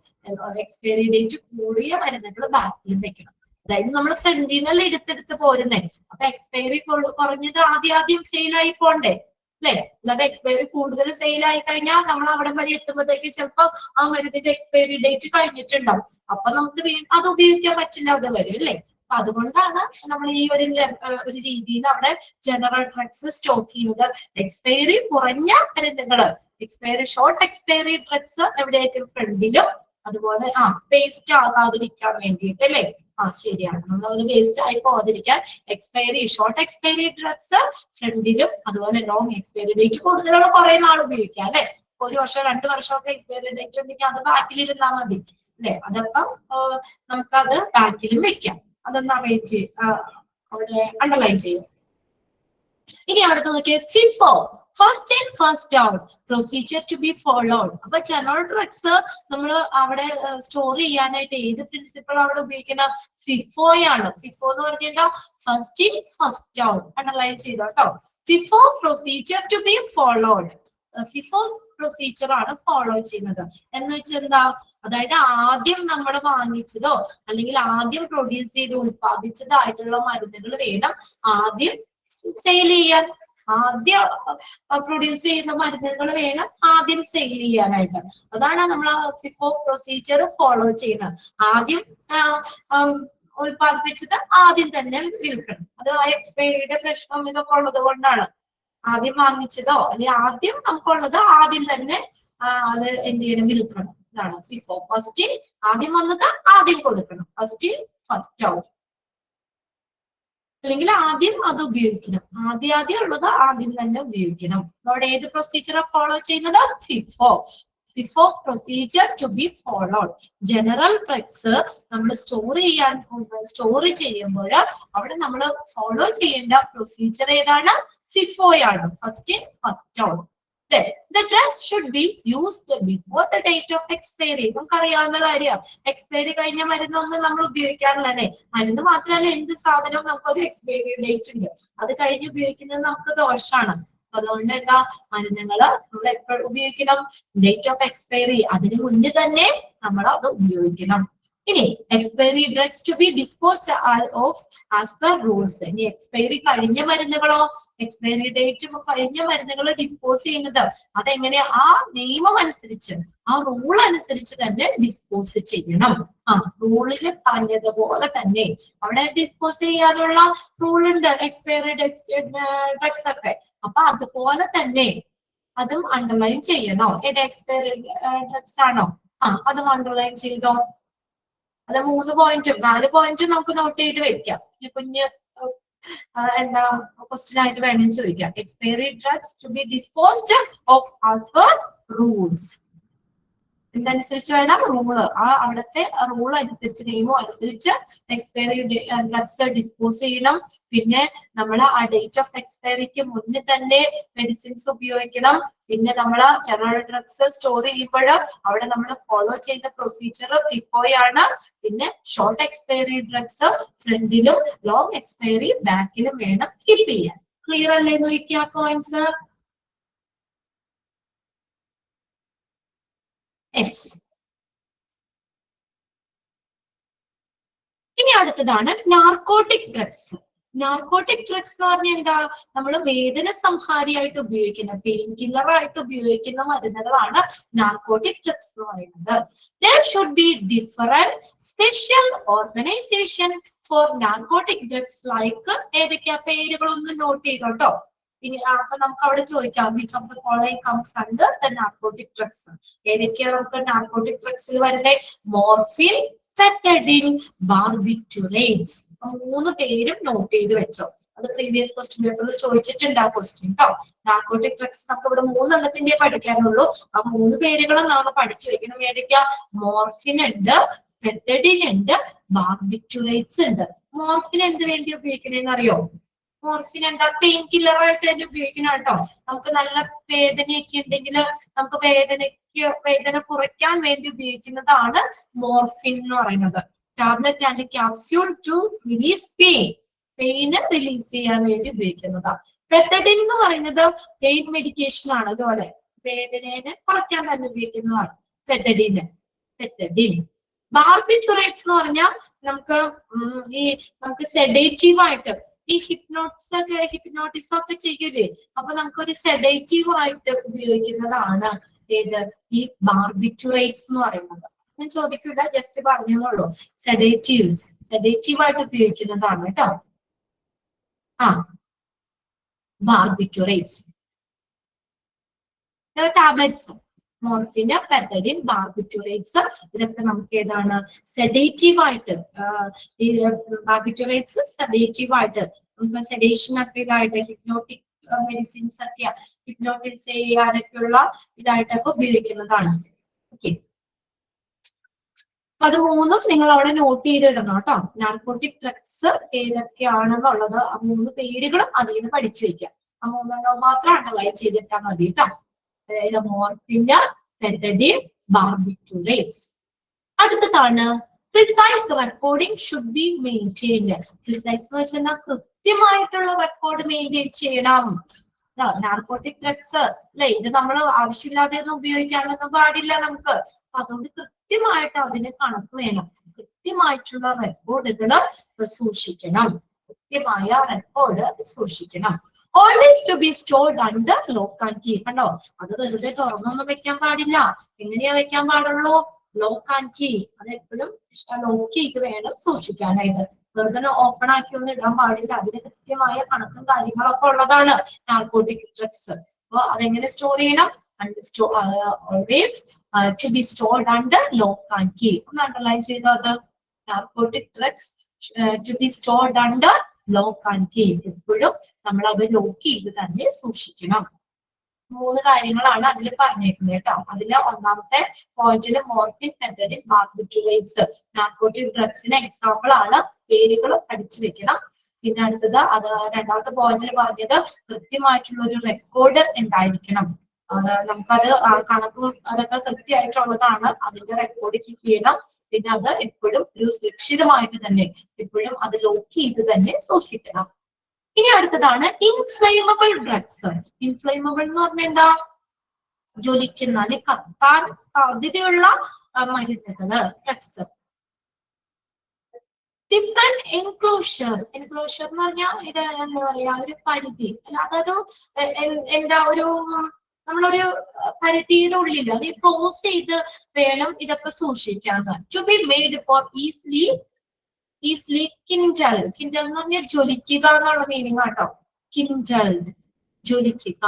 expiry date കൂടിയ മരുന്നുകൾ ബാക്കിൽ വെക്കണം. അതായത് നമ്മൾ ഫ്രണ്ടിൽ നിന്നല്ല എടുത്തെടുത്ത് പോരുന്നേ. അപ്പൊ എക്സ്പയറി കുറഞ്ഞത് ആദ്യം സെയിലായി പോണ്ടേ അല്ലെ? അല്ലാതെ എക്സ്പയറി കൂടുതൽ സെയിൽ ആയി കഴിഞ്ഞാൽ നമ്മൾ അവിടെ വരെ എത്തുമ്പോഴത്തേക്ക് ചിലപ്പോൾ ആ മരുന്നിന്റെ എക്സ്പയറി ഡേറ്റ് കഴിഞ്ഞിട്ടുണ്ടാവും. അപ്പൊ നമുക്ക് അത് ഉപയോഗിക്കാൻ പറ്റില്ലാതെ വരും അല്ലെ? അപ്പൊ അതുകൊണ്ടാണ് നമ്മൾ ഈ ഒരു രീതിയിൽ അവിടെ ജനറൽ ഡ്രഗ്സ് സ്റ്റോക്ക് ചെയ്യുന്നത്. എക്സ്പയറി കുറഞ്ഞ മരുന്നുകള്, എക്സ്പയറി ഷോർട്ട് എക്സ്പയറി ഡ്രഗ്സ് എവിടെയായിരിക്കും? ഫ്രണ്ടിലും അതുപോലെ വേസ്റ്റ് ആകാതിരിക്കാൻ വേണ്ടിയിട്ട് അല്ലേ? ശരിയാണ്. നമ്മളത് വേസ്റ്റ് ആയി പോകാതിരിക്കാൻ ഷോർട്ട് എക്സ്പയറി ഡ്രഗ്സ് ഫ്രണ്ടിലും അതുപോലെ ലോങ് എക്സ്പയറി ഡേറ്റ് കൂടുതലുള്ള കുറെ നാൾ ഉപയോഗിക്കാം അല്ലെ? 1 വർഷം 2 വർഷമൊക്കെ എക്സ്പയറി ഡേറ്റ് ഉണ്ടെങ്കിൽ അത് ബാക്കിലിരുന്നാൽ മതി അല്ലെ? അതപ്പം നമുക്കത് ബാക്കിലും വെക്കാം. അതൊന്ന് അറേഞ്ച് അവിടെ അണ്ടർലൈൻ ചെയ്യും. ഇനി അടുത്ത നോക്കിയേ, FIFO, first in first out procedure to be followed. അപ്പൊ ജനറൽ ഡ്രഗ്സ് നമ്മൾ അവിടെ സ്റ്റോർ ചെയ്യാനായിട്ട് ഏത് പ്രിൻസിപ്പിൾ അവിടെ ഉപയോഗിക്കുന്ന? FIFO ആണ്. FIFO എന്ന് പറഞ്ഞാൽ first in first out. Underline ചെയ്തോ കേട്ടോ. FIFO procedure to be followed. FIFO procedure ആണ് ഫോളോ ചെയ്യുന്നത്. എന്ന് വെച്ചാൽ എന്താ? അതായത് ആദ്യം നമ്മൾ വാങ്ങിച്ചതോ അല്ലെങ്കിൽ ആദ്യം പ്രൊഡ്യൂസ് ചെയ്ത് ഉത്പാദിച്ചതായിട്ടുള്ള മരുന്നുകൾ വേണം ആദ്യം സെയിൽ ചെയ്യാൻ. ആദ്യം പ്രൊഡ്യൂസ് ചെയ്യുന്ന മരുന്നുകൾ വേണം ആദ്യം സെയിൽ ചെയ്യാനായിട്ട്. അതാണ് നമ്മൾ FIFO പ്രൊസീജിയർ ഫോളോ ചെയ്യുന്നത്. ആദ്യം ഉത്പാദിപ്പിച്ചത് ആദ്യം തന്നെ വിൽക്കണം. അത് എക്സ്പയറിയുടെ പ്രശ്നം ഇതൊക്കെ ഉള്ളത് കൊണ്ടാണ്. ആദ്യം വാങ്ങിച്ചതോ അല്ലെങ്കിൽ ആദ്യം നമുക്കുള്ളത് ആദ്യം തന്നെ അത് എന്ത് ചെയ്യണം? വിൽക്കണം. ഇതാണ് FIFO. ഫസ്റ്റ് ആദ്യം വന്നത് ആദ്യം കൊടുക്കണം. First first out. അല്ലെങ്കിൽ ആദ്യം അത് ഉപയോഗിക്കണം. ആദ്യം ഉള്ളത് ആദ്യം തന്നെ ഉപയോഗിക്കണം. അവിടെ ഏത് പ്രൊസീജിയർ ഫോളോ ചെയ്യുന്നത്? FIFO. FIFO procedure to be followed. General drugs നമ്മൾ സ്റ്റോർ ചെയ്യുമ്പോൾ അവിടെ നമ്മൾ ഫോളോ ചെയ്യേണ്ട പ്രൊസീജിയർ ഏതാണ്? FIFO ആണ്. First in first out. The drugs should be used before the date of expiry. നമുക്കറിയാവുന്ന കാര്യമാണ്. എക്സ്പയറി കഴിഞ്ഞ മരുന്നൊന്നും നമ്മൾ ഉപയോഗിക്കാറില്ല അല്ലെ? മരുന്ന് മാത്രമല്ല, എന്ത് സാധനവും നമുക്കൊരു എക്സ്പയറി ഡേറ്റ് ഉണ്ട്. അത് കഴിഞ്ഞ് ഉപയോഗിക്കുന്നത് നമുക്ക് ദോഷമാണ്. അതുകൊണ്ട് എന്താ? മരുന്നുകള് നമ്മൾ എപ്പോഴും ഉപയോഗിക്കണം? ഡേറ്റ് ഓഫ് എക്സ്പയറി അതിന് മുന്നേ തന്നെ നമ്മൾ അത് ഉപയോഗിക്കണം. ഇനി expiry drugs to be disposed of as per rules. ഇനി എക്സ്പയറി കഴിഞ്ഞ മരുന്നുകളോ? എക്സ്പയറി ഡേറ്റ് കഴിഞ്ഞ മരുന്നുകൾ ഡിസ്പോസ് ചെയ്യുന്നത് അതെങ്ങനെയാ? ആ നിയമം അനുസരിച്ച്, ആ റൂൾ അനുസരിച്ച് തന്നെ ഡിസ്പോസ് ചെയ്യണം. റൂളിൽ പറഞ്ഞതുപോലെ തന്നെ അവിടെ ഡിസ്പോസ് ചെയ്യാനുള്ള റൂൾ ഉണ്ട് എക്സ്പയറി ഡ്രഗ്സ് ഒക്കെ. അപ്പൊ അതുപോലെ തന്നെ അതും അണ്ടർലൈൻ ചെയ്യണോ? ഏത് എക്സ്പയറി ഡ്രഗ്സ് ആണോ? അതും അണ്ടർലൈൻ ചെയ്തോ. അത് 3 പോയിന്റും 4 പോയിന്റും നമുക്ക് നോട്ട് ചെയ്ത് വെക്കാം. കുഞ്ഞ് എന്താ ക്വസ്റ്റ്യൻ ആയിട്ട് വേണമെങ്കിൽ ചോദിക്കാം. Expiry drugs to be disposed of as per rules. ഇതനുസരിച്ച് വേണം റൂള്. അവിടുത്തെ റൂൾ അനുസരിച്ച്, നിയമം അനുസരിച്ച് എക്സ്പയറി ഡ്രഗ്സ് ഡിസ്പോസ് ചെയ്യണം. പിന്നെ നമ്മൾ ആ ഡേറ്റ് ഓഫ് എക്സ്പയറിക്ക് മുന്നേ തന്നെ മെഡിസിൻസ് ഉപയോഗിക്കണം. പിന്നെ നമ്മൾ ജനറൽ ഡ്രഗ്സ് സ്റ്റോർ ചെയ്യുമ്പോൾ അവിടെ നമ്മൾ ഫോളോ ചെയ്യുന്ന പ്രൊസീജിയർ FIFO ആണ്. പിന്നെ ഷോർട്ട് എക്സ്പയറി ഡ്രഗ്സ് ഫ്രണ്ടിലും ലോങ് എക്സ്പയറി ബാക്കിലും വേണം കീപ്പ് ചെയ്യാൻ. ക്ലിയർ അല്ലേ? നോക്കിയ പോയിന്റ്സ്. ഇനി അടുത്തതാണ് നാർക്കോട്ടിക് ഡ്രഗ്സ്. നാർക്കോട്ടിക് ഡ്രഗ്സ് എന്ന് പറഞ്ഞാൽ എന്താ? നമ്മൾ വേദന സംഹാരിയായിട്ട് ഉപയോഗിക്കുന്ന, പെയിൻ കില്ലർ ആയിട്ട് ഉപയോഗിക്കുന്ന മരുന്നുകളാണ് നാർക്കോട്ടിക് ഡ്രഗ്സ് എന്ന് പറയുന്നത്. There should be different special organization for narcotic drugs like ഏതൊക്കെയാ? പേരുകളൊന്നും നോട്ട് ചെയ്തോട്ടോ. ഇനി അപ്പൊ നമുക്ക് അവിടെ ചോദിക്കാം, which of the following comes under the narcotic drugs? ഏതൊക്കെയാണ് നമുക്ക് നാർക്കോട്ടിക് ഡ്രഗ്സിൽ വരുന്നത്? Morphine, pethidine, barbiturates. 3 പേരും നോട്ട് ചെയ്ത് വെച്ചോ. അത് പ്രീവിയസ് ക്വസ്റ്റ്യൻ പേപ്പറിൽ ചോദിച്ചിട്ടുണ്ട് ആ ക്വസ്റ്റ്യൻ കേട്ടോ. നാർക്കോട്ടിക് ഡ്രഗ്സ് നമുക്ക് ഇവിടെ 3 എണ്ണത്തിന്റെ പഠിക്കാനുള്ളൂ. ആ 3 പേരുകളും നമ്മൾ പഠിച്ചു വെക്കണം. ഏതൊക്കെയാ? മോർഫിൻ ഉണ്ട്, പെത്തഡിൻ ഉണ്ട്, ബാർബിറ്റുറേറ്റ്സ് ഉണ്ട്. മോർഫിൻ എന്ത് വേണ്ടി ഉപയോഗിക്കണേന്ന് അറിയോ? മോർഫിൻ എന്താ? പെയിൻ കില്ലർ ആയിട്ട് തന്നെ ഉപയോഗിക്കണം കേട്ടോ. നമുക്ക് നല്ല വേദനയൊക്കെ ഉണ്ടെങ്കിൽ നമുക്ക് വേദന കുറയ്ക്കാൻ വേണ്ടി ഉപയോഗിക്കുന്നതാണ് മോർഫിൻ എന്ന് പറയുന്നത്. Tablet and capsule to release pain release ചെയ്യാൻ വേണ്ടി ഉപയോഗിക്കുന്നതാണ്. പെത്തഡിൻ എന്ന് പറയുന്നത് പെയിൻ മെഡിക്കേഷൻ ആണ്. അതുപോലെ വേദനയെ കുറയ്ക്കാൻ തന്നെ ഉപയോഗിക്കുന്നതാണ് പെത്തഡിൻ. ബാർബിറ്റുറേറ്റ്സ് എന്ന് പറഞ്ഞാൽ നമുക്ക് സെഡേറ്റീവ് ആയിട്ട് ഈ ഹിപ്നോട്ടിസം ഒക്കെ ചെയ്യൂലേ, അപ്പൊ നമുക്കൊരു സെഡേറ്റീവ് ആയിട്ട് ഉപയോഗിക്കുന്നതാണ് ഏത്? ഈ ബാർബിറ്റുറേറ്റ്സ് എന്ന് പറയുന്നത്. ഞാൻ ചോദിക്കൂല, ജസ്റ്റ് പറഞ്ഞോളൂ. സെഡേറ്റീവ് ആയിട്ട് ഉപയോഗിക്കുന്നതാണ് കേട്ടോ. Barbiturates tablets. മോർഫിന്, പെത്തഡിൻ, ബാർബിറ്റുറേറ്റ്സ് ഇതൊക്കെ നമുക്ക് ഏതാണ് സെഡേറ്റീവ് ആയിട്ട് ഈ ബാർബിറ്റുറേറ്റ്സ് സെഡേറ്റീവ് ആയിട്ട് നമുക്ക് സെഡേഷൻ ഒക്കെ ഇതായിട്ട് ഹിപ്നോട്ടിക് മെഡിസിൻസ് ഒക്കെ ഹിപ്നോട്ടിസ് ചെയ്യാനൊക്കെയുള്ള ഇതായിട്ടൊക്കെ ഉപയോഗിക്കുന്നതാണ്. ഓക്കെ, അത് മൂന്നും നിങ്ങൾ അവിടെ നോട്ട് ചെയ്തിടണം കേട്ടോ. നാർക്കോട്ടിക് ഡ്രഗ്സ് ഏതൊക്കെയാണെന്നുള്ളത് ആ 3 പേരുകളും അതിൽ നിന്ന് പഠിച്ചു വെക്കാം. ആ 3 മാത്രം അണ്ടർലൈൻ ചെയ്തിട്ടാൽ മതി കേട്ടോ. അതായത് മോർഫിന്, പെത്തഡിൻ, ബാർബിറ്റുറേറ്റ്സ്. അടുത്തതാണ് precise recording should be maintained. Precise എന്ന് വെച്ചാൽ കൃത്യമായിട്ടുള്ള റെക്കോർഡ് മെയിൻറ്റെയിൻ ചെയ്യണം. നാർക്കോട്ടിക് ഡ്രഗ്സ് അല്ലെ, ഇത് നമ്മൾ ആവശ്യമില്ലാതെ ഒന്നും ഉപയോഗിക്കാനൊന്നും പാടില്ല നമുക്ക്. അതുകൊണ്ട് കൃത്യമായിട്ട് അതിന് കണക്ക് വേണം. കൃത്യമായിട്ടുള്ള റെക്കോർഡുകൾ സൂക്ഷിക്കണം. കൃത്യമായ റെക്കോർഡ് സൂക്ഷിക്കണം. Always to be stored under lock and key. കണ്ടോ, അത് വെറുതെ തുറന്നൊന്നും വെക്കാൻ പാടില്ല. എങ്ങനെയാ വെക്കാൻ പാടുള്ളൂ? Lock and key. അത് എപ്പോഴും ലോക്ക് ചെയ്ത് വേണം സൂക്ഷിക്കാനായിട്ട്. വെറുതെ ഓപ്പൺ ആക്കി ഒന്നും ഇടാൻ പാടില്ല. അതിന് കൃത്യമായ കണക്കും കാര്യങ്ങളൊക്കെ ഉള്ളതാണ് നാർക്കോട്ടിക് ഡ്രഗ്സ്. അപ്പൊ അതെങ്ങനെ സ്റ്റോർ ചെയ്യണം? Always to be stored under lock and key. ഒന്ന് അണ്ടർലൈൻ ചെയ്തത്. Narcotic drugs to be stored under lock and key. എപ്പോഴും നമ്മൾ അത് ലോക്ക് ചെയ്ത് തന്നെ സൂക്ഷിക്കണം. 3 കാര്യങ്ങളാണ് അതിൽ പറഞ്ഞേക്കുന്നത് കേട്ടോ. അതില് ഒന്നാമത്തെ പോയിന്റിൽ morphine, pethidine, barbiturates narcotic ഡ്രഗ്സിന് example ആണ്. പേരുകൾ പഠിച്ചു വെക്കണം. പിന്നെ അടുത്തത് അത് രണ്ടാമത്തെ പോയിന്റിൽ പറഞ്ഞത് കൃത്യമായിട്ടുള്ള ഒരു റെക്കോർഡ് ഉണ്ടായിരിക്കണം. നമുക്കത് കണക്കും അതൊക്കെ കൃത്യമായിട്ടുള്ളതാണ്. അതിന്റെ റെക്കോർഡ് കീപ്പ് ചെയ്യണം. പിന്നെ അത് എപ്പോഴും ഒരു സുരക്ഷിതമായിട്ട് തന്നെ എപ്പോഴും അത് ലോക്ക് ചെയ്ത് തന്നെ സൂക്ഷിക്കണം. ഇനി അടുത്തതാണ് ഇൻഫ്ലേമബിൾ ഡ്രഗ്സ്. ഇൻഫ്ലേമബിൾ എന്ന് പറഞ്ഞാൽ എന്താ? ജ്വലിക്കുന്ന അല്ലെങ്കിൽ കത്താൻ സാധ്യതയുള്ള മരുന്നുകള്, ഡ്രഗ്സ്. Different enclosure. എൻക്ലോഷർ എന്ന് പറഞ്ഞാൽ ഇത് എന്താ പറയാ, ഒരു പരിധി അല്ല, അതൊരു എന്താ ഒരു നമ്മളൊരു പരിധിയുടെ ഉള്ളിൽ അത് ക്ലോസ് ചെയ്ത് വേണം ഇതൊക്കെ സൂക്ഷിക്കാൻ. To be made for easily kindled. Kindle എന്ന് പറഞ്ഞാൽ ജ്വലിക്കുക എന്നുള്ള മീനിങ് ആട്ടോ. കിൻഡൽഡ് ജ്വലിക്കുക.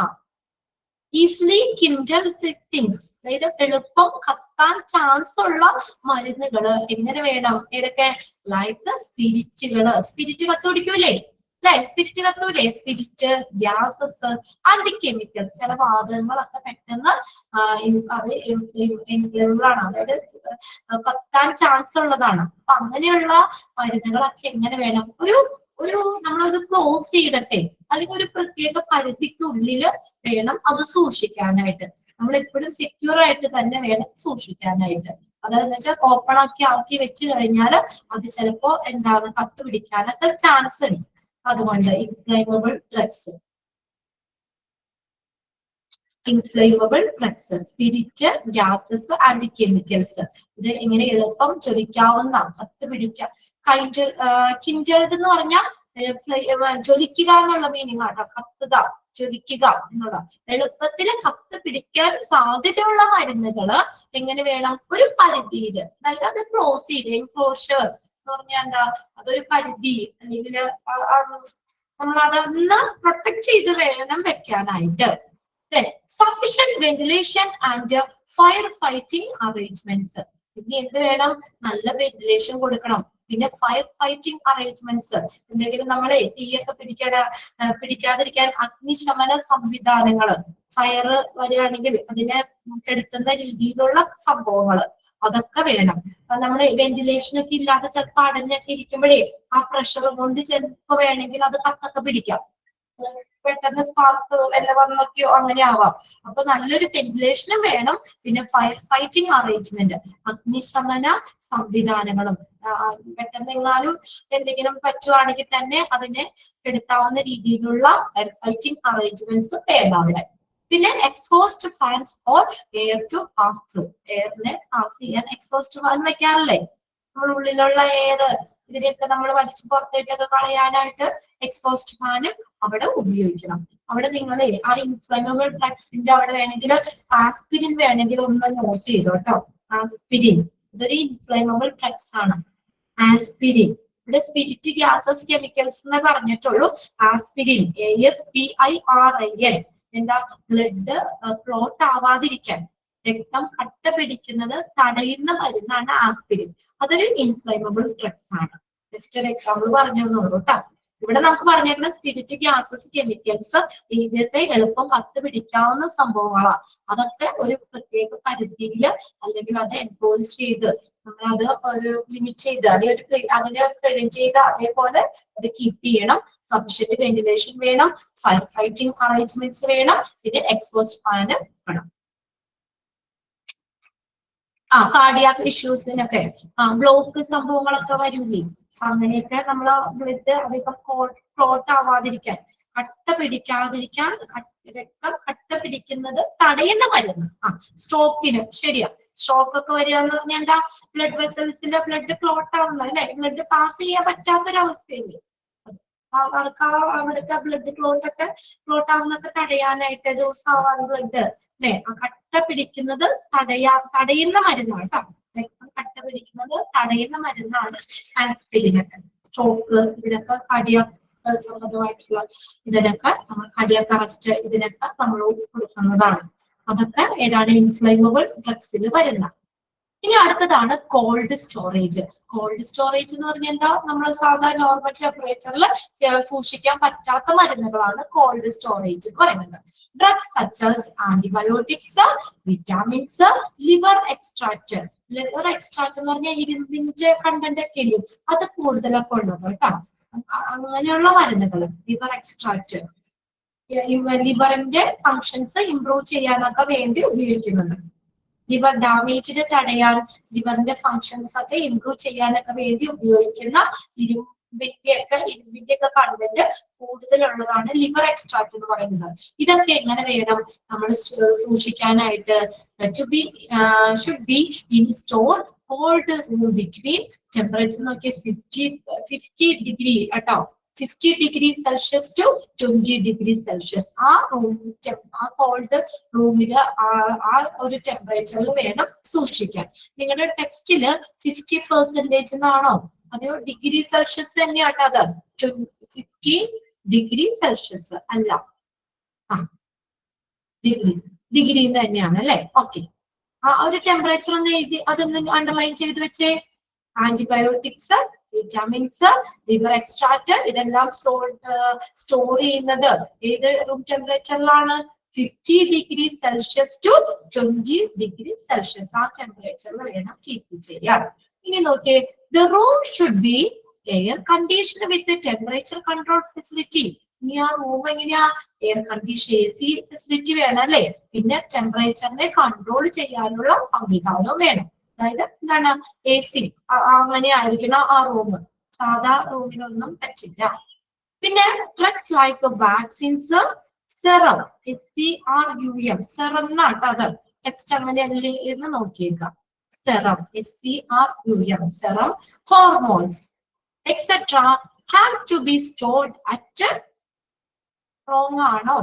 ഈസിലി കിൻഡൽഡ് തിങ്സ്, അതായത് എളുപ്പം കത്താൻ ചാൻസ് ഉള്ള മരുന്നുകള് എങ്ങനെ വേണം? ഏതൊക്കെ? ലൈക്ക് സ്പിരിറ്റുകള്. സ്പിരിറ്റ് കത്തുപിടിക്കൂലേ അല്ലെ? സ്പിരിറ്റ് കത്തൂലേ? Spirit, gases, anti chemicals. ചില വാതകങ്ങളൊക്കെ പെട്ടെന്ന് അത് ഇൻഫ്ലേമബിൾ ആണ്, അതായത് കത്താൻ ചാൻസ് ഉള്ളതാണ്. അപ്പൊ അങ്ങനെയുള്ള മരുന്നുകളൊക്കെ എങ്ങനെ വേണം? ഒരു നമ്മളത് ക്ലോസ് ചെയ്തിട്ടെ അല്ലെങ്കിൽ ഒരു പ്രത്യേക പരിധിക്കുള്ളിൽ വേണം അത് സൂക്ഷിക്കാനായിട്ട്. നമ്മൾ എപ്പോഴും സെക്യൂർ ആയിട്ട് തന്നെ വേണം സൂക്ഷിക്കാനായിട്ട്. അതെന്ന് വെച്ചാൽ ഓപ്പൺ ആക്കി വെച്ച് കഴിഞ്ഞാൽ അത് ചിലപ്പോ എന്താണ് കത്ത് പിടിക്കാനൊക്കെ ചാൻസ് ഉണ്ട്. അതുകൊണ്ട് inflammable drugs, spirit, gases, anti chemicals ഇത് ഇങ്ങനെ എളുപ്പം ജ്വലിക്കാവുന്ന, കത്ത് പിടിക്കാം. കിൻഡൽഡ് എന്ന് പറഞ്ഞാൽ ജ്വലിക്കുക എന്നുള്ള മീനിങ് ആട്ടോ. കത്തുക, ജ്വലിക്കുക എന്നുള്ള. എളുപ്പത്തിൽ കത്ത് പിടിക്കാൻ സാധ്യതയുള്ള മരുന്നുകള് എങ്ങനെ വേണം? ഒരു പരിധിയിൽ, അത് ക്ലോസ് ചെയ്ത് എൻക്ലോഷർ എന്ന് പറഞ്ഞാൽ എന്താ? അതൊരു പരിധി അല്ലെങ്കിൽ നമ്മൾ അതൊന്ന് പ്രൊട്ടക്ട് ചെയ്ത് വേണം വെക്കാനായിട്ട്. Sufficient ventilation and fire fighting arrangements. പിന്നെ എന്ത് വേണം? നല്ല വെന്റിലേഷൻ കൊടുക്കണം. പിന്നെ ഫയർ ഫൈറ്റിംഗ് അറേഞ്ച്മെന്റ്സ്. എന്തെങ്കിലും നമ്മളെ തീയൊക്കെ പിടിക്കാതിരിക്കാൻ അഗ്നിശമന സംവിധാനങ്ങള്, ഫയർ വരികയാണെങ്കിൽ അതിനെ കെടുത്തുന്ന രീതിയിലുള്ള സംഭവങ്ങള് അതൊക്കെ വേണം. നമ്മള് വെന്റിലേഷൻ ഒക്കെ ഇല്ലാതെ ചിലപ്പോൾ അടഞ്ഞൊക്കെ ഇരിക്കുമ്പോഴേ ആ പ്രഷർ കൊണ്ട് ചിലപ്പോ വേണമെങ്കിൽ അത് കത്തൊക്കെ പിടിക്കാം. പെട്ടെന്ന് സ്പാർക്ക് വല്ലവർന്നൊക്കെയോ അങ്ങനെ ആവാം. അപ്പൊ നല്ലൊരു വെന്റിലേഷനും വേണം. പിന്നെ ഫയർ ഫൈറ്റിംഗ് അറേഞ്ച്മെന്റ്, അഗ്നിശമന സംവിധാനങ്ങളും. പെട്ടെന്നെങ്ങാനും എന്തെങ്കിലും പറ്റുവാണെങ്കിൽ തന്നെ അതിനെ കെടുത്താവുന്ന രീതിയിലുള്ള ഫയർ ഫൈറ്റിംഗ് അറേഞ്ച്മെന്റ്സ് വേണം അവിടെ. പിന്നെ exhaust fans or air to pass through. എയറിനെ പാസ് ചെയ്യാൻ എക്സോസ്റ്റ് ഫാൻ വെക്കാറില്ലേ? നമ്മൾ ഉള്ളിലുള്ള എയർ ഇതിനെയൊക്കെ നമ്മൾ വലിച്ചു പുറത്തേക്കൊക്കെ കളയാനായിട്ട് എക്സോസ്റ്റ് ഫാന് അവിടെ ഉപയോഗിക്കണം. അവിടെ നിങ്ങൾ ആ ഇൻഫ്ലേമബിൾ ഡ്രഗ്സിന്റെ അവിടെ വേണമെങ്കിൽ ആസ്പിരിൻ വേണമെങ്കിൽ ഒന്ന് നോട്ട് ചെയ്തോ കേട്ടോ. ആസ്പിരിൻ ഇതൊരു ഇൻഫ്ലേമബിൾ ഡ്രഗ്സ് ആണ്. ആസ്പിരിൻ ഇവിടെ സ്പിരിറ്റ്, ഗ്യാസസ്, കെമിക്കൽസ് എന്ന് പറഞ്ഞിട്ടുള്ളൂ. ആസ്പിരിൻ ASPIRIN എന്താ? ബ്ലഡ് ക്ലോട്ട് ആവാതിരിക്കാൻ, രക്തം കട്ട പിടിക്കുന്നത് തടയുന്ന മരുന്നാണ് ആസ്പിരിൻ. അതൊരു ഇൻഫ്ലമബിൾ ഡ്രഗ്സ് ആണ്. ജസ്റ്റ് ഒരു എക്സാമ്പിൾ പറഞ്ഞു കേട്ടോ. ഇവിടെ നമുക്ക് പറഞ്ഞേക്കുന്ന സ്പിരിറ്റ്, ഗ്യാസസ്, കെമിക്കൽസ് ഇതൊക്കെ എളുപ്പം കത്ത് പിടിക്കാവുന്ന സംഭവങ്ങളാണ്. അതൊക്കെ ഒരു പ്രത്യേക പരിധിയിൽ അല്ലെങ്കിൽ അത് എൻഫോഴ്സ് ചെയ്ത് നമ്മളത് ഒരു ലിമിറ്റ് ചെയ്ത് അതിനെ പ്രിവെന്റ് ചെയ്ത് അതേപോലെ അത് കീപ്പ് ചെയ്യണം. സഫിഷ്യന്റ് വെന്റിലേഷൻ വേണം, ഫയർ ഫൈറ്റിംഗ് അറേഞ്ച്മെന്റ്സ് വേണം, പിന്നെ എക്സോസ്റ്റ് ഫാന് വേണം. കാർഡിയാക് ഇഷ്യൂസിനൊക്കെ ബ്ലോക്ക് സംഭവങ്ങളൊക്കെ വരൂലേ, അങ്ങനെയൊക്കെ നമ്മള് ബ്ലഡ് അധികം ക്ലോട്ട് ആവാതിരിക്കാൻ, കട്ട പിടിക്കാതിരിക്കാൻ, രക്തം കട്ട പിടിക്കുന്നത് തടയുന്ന മരുന്ന്. സ്ട്രോക്കിന് ശരിയാ, സ്ട്രോക്ക് ഒക്കെ വരിക എന്ന് പറഞ്ഞാൽ എന്താ, ബ്ലഡ് വെസൽസിലെ ബ്ലഡ് ക്ലോട്ട് ആവുന്നത് അല്ലെ, ബ്ലഡ് പാസ് ചെയ്യാൻ പറ്റാത്തൊരവസ്ഥയില്ലേ, അവർക്ക് അവിടുത്തെ ബ്ലഡ് ക്ലോട്ട് ആവുന്നൊക്കെ തടയാനായിട്ട് ലൂസ് ആവാൻ ബ്ലഡ് അല്ലെ, കട്ട പിടിക്കുന്നത് തടയുന്ന മരുന്നാണ് കേട്ടോ. രക്തം കട്ട പിടിക്കുന്നത് തടയുന്ന മരുന്നാണ് ആസ്പിരിൻ. സ്ട്രോക്ക് ഇതിനൊക്കെ കാർഡിയാക് സംബന്ധമായിട്ടുള്ള ഇതിനൊക്കെ കാർഡിയാക് അറസ്റ്റ് ഇതിനൊക്കെ നമ്മൾ കൊടുക്കുന്നതാണ്. അതൊക്കെ ഏതാണ് ഇൻഫ്ലമബിൾ ഡ്രഗ്സിൽ വരുന്ന. ഇനി അടുത്തതാണ് കോൾഡ് സ്റ്റോറേജ്. കോൾഡ് സ്റ്റോറേജ് എന്ന് പറഞ്ഞാൽ എന്താ, നമ്മൾ സാധാരണ നോർമൽ ടെമ്പറേച്ചറിൽ സൂക്ഷിക്കാൻ പറ്റാത്ത മരുന്നുകളാണ് കോൾഡ് സ്റ്റോറേജ് എന്ന് പറയുന്നത്. Drugs such as antibiotics, vitamins, liver extract. Liver extract എന്ന് പറഞ്ഞാൽ ഇരുമ്പിന്റെ കണ്ടന്റ് ഒക്കെ ഇല്ലേ, അത് കൂടുതലൊക്കെ ഉള്ളത് കേട്ടോ. അങ്ങനെയുള്ള മരുന്നുകൾ ലിവർ എക്സ്ട്രാക്ട് ലിവറിന്റെ ഫങ്ഷൻസ് ഇംപ്രൂവ് ചെയ്യാനൊക്കെ വേണ്ടി ഉപയോഗിക്കുന്നുണ്ട്. ലിവർ ഡാമേജിന് തടയാൻ, ലിവറിന്റെ ഫങ്ഷൻസ് ഒക്കെ ഇംപ്രൂവ് ചെയ്യാനൊക്കെ വേണ്ടി ഉപയോഗിക്കുന്ന ഇരുമ്പിന്റെ ഒക്കെ കണ്ടന്റ് കൂടുതലുള്ളതാണ് ലിവർ എക്സ്ട്രാക്ട് എന്ന് പറയുന്നത്. ഇതൊക്കെ എങ്ങനെ വേണം നമ്മൾ സൂക്ഷിക്കാനായിട്ട്? Should be in store cold room between temperature നോക്കിയ 50 ഡിഗ്രി കേട്ടോ, 50 degree Celsius to 20 degree Celsius. ആ കോൾഡ് റൂമില് ആ ഒരു ടെമ്പറേച്ചറിൽ വേണം സൂക്ഷിക്കാൻ. നിങ്ങളുടെ ടെക്സ്റ്റില് 50% എന്നാണോ, അതെയോ ഡിഗ്രി സെൽഷ്യസ് തന്നെയാട്ടോ? അത് 50 ഡിഗ്രി സെൽഷ്യസ് അല്ല, ഡിഗ്രി തന്നെയാണ് അല്ലെ. ഓക്കെ, ആ ഒരു ടെമ്പറേച്ചർ ഒന്ന് എഴുതി അതൊന്ന് അണ്ടർലൈൻ ചെയ്ത് വെച്ചേ. ആന്റിബയോട്ടിക്സ്, വിറ്റാമിൻസ്, ലിവർ എക്സ്ട്രാക്ട് ഇതെല്ലാം സ്റ്റോർ ചെയ്യുന്നത് ഏത് റൂം ടെമ്പറേച്ചറിലാണ്? 50 degree Celsius to 20 degree Celsius. ആ ടെമ്പറേച്ചറിൽ വേണം കീപ്പ് ചെയ്യാൻ. ഇനി നോക്കിയേ, the room should be air conditioned with temperature control facility. ഇനി ആ റൂം എങ്ങനെയാ? എയർ കണ്ടീഷൻ, AC ഫെസിലിറ്റി വേണം അല്ലെ, പിന്നെ ടെമ്പറേച്ചറിനെ കൺട്രോൾ ചെയ്യാനുള്ള സംവിധാനവും വേണം. അതായത് എന്താണ്, AC അങ്ങനെ ആയിരിക്കണം ആ റൂം. സാധാ റൂമിലൊന്നും പറ്റില്ല. പിന്നെ drugs like vaccines, serum, SCRUM, serum എന്നാട്ടോ അത്. ടെക്സ്റ്റ് അങ്ങനെയല്ലേ എന്ന് നോക്കിയേക്കാം. Serum, SCRUM, serum, hormones etcetera have to be stored at. Wrong ആണോ?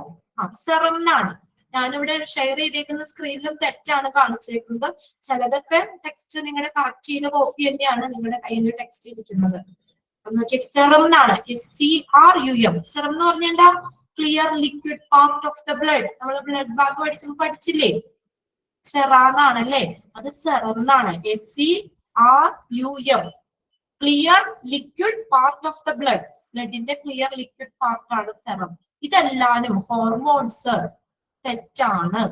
സെറം എന്നാണ്. ഞാനിവിടെ ഷെയർ ചെയ്തേക്കുന്ന സ്ക്രീനിലും തെറ്റാണ് കാണിച്ചേക്കുന്നത്. ചിലതൊക്കെ ടെക്സ്റ്റ് നിങ്ങളുടെ കറക്റ്റ് ചെയ്ത കോപ്പി തന്നെയാണ് നിങ്ങളുടെ കയ്യിൽ ടെക്സ്റ്റ് ഇരിക്കുന്നത്. സെറം എന്നാണ്, SCRUM. സെറം എന്ന് പറഞ്ഞാൽ എന്താ? Clear liquid part of the blood. നമ്മൾ ബ്ലഡ് ബാഗ് പഠിച്ചില്ലേ? സെറാന്നാണല്ലേ, അത് സെറം എന്നാണ്. SCRUM, clear liquid part of the blood. ബ്ലഡിന്റെ ക്ലിയർ ലിക്വിഡ് പാർട്ട് ആണ് സെറം. ഇതെല്ലാനും ഹോർമോൺസ് തെറ്റാണ്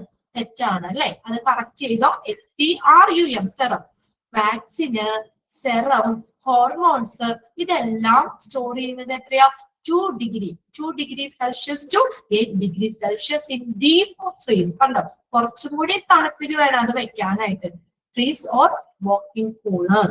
അല്ലെ, അത് കറക്റ്റ് ചെയ്തോ. SCRUM, serum. Vaccine, serum, hormones ഇതെല്ലാം സ്റ്റോർ ചെയ്യുന്നത് എത്രയാ? 2 degree Celsius to 8 degree Celsius in deep freeze. കണ്ടോ, കുറച്ചും കൂടി തണുപ്പിൽ വേണം അത് വെക്കാനായിട്ട്. ഫ്രീസ് ഓർ വാക്കിംഗ് കൂളർ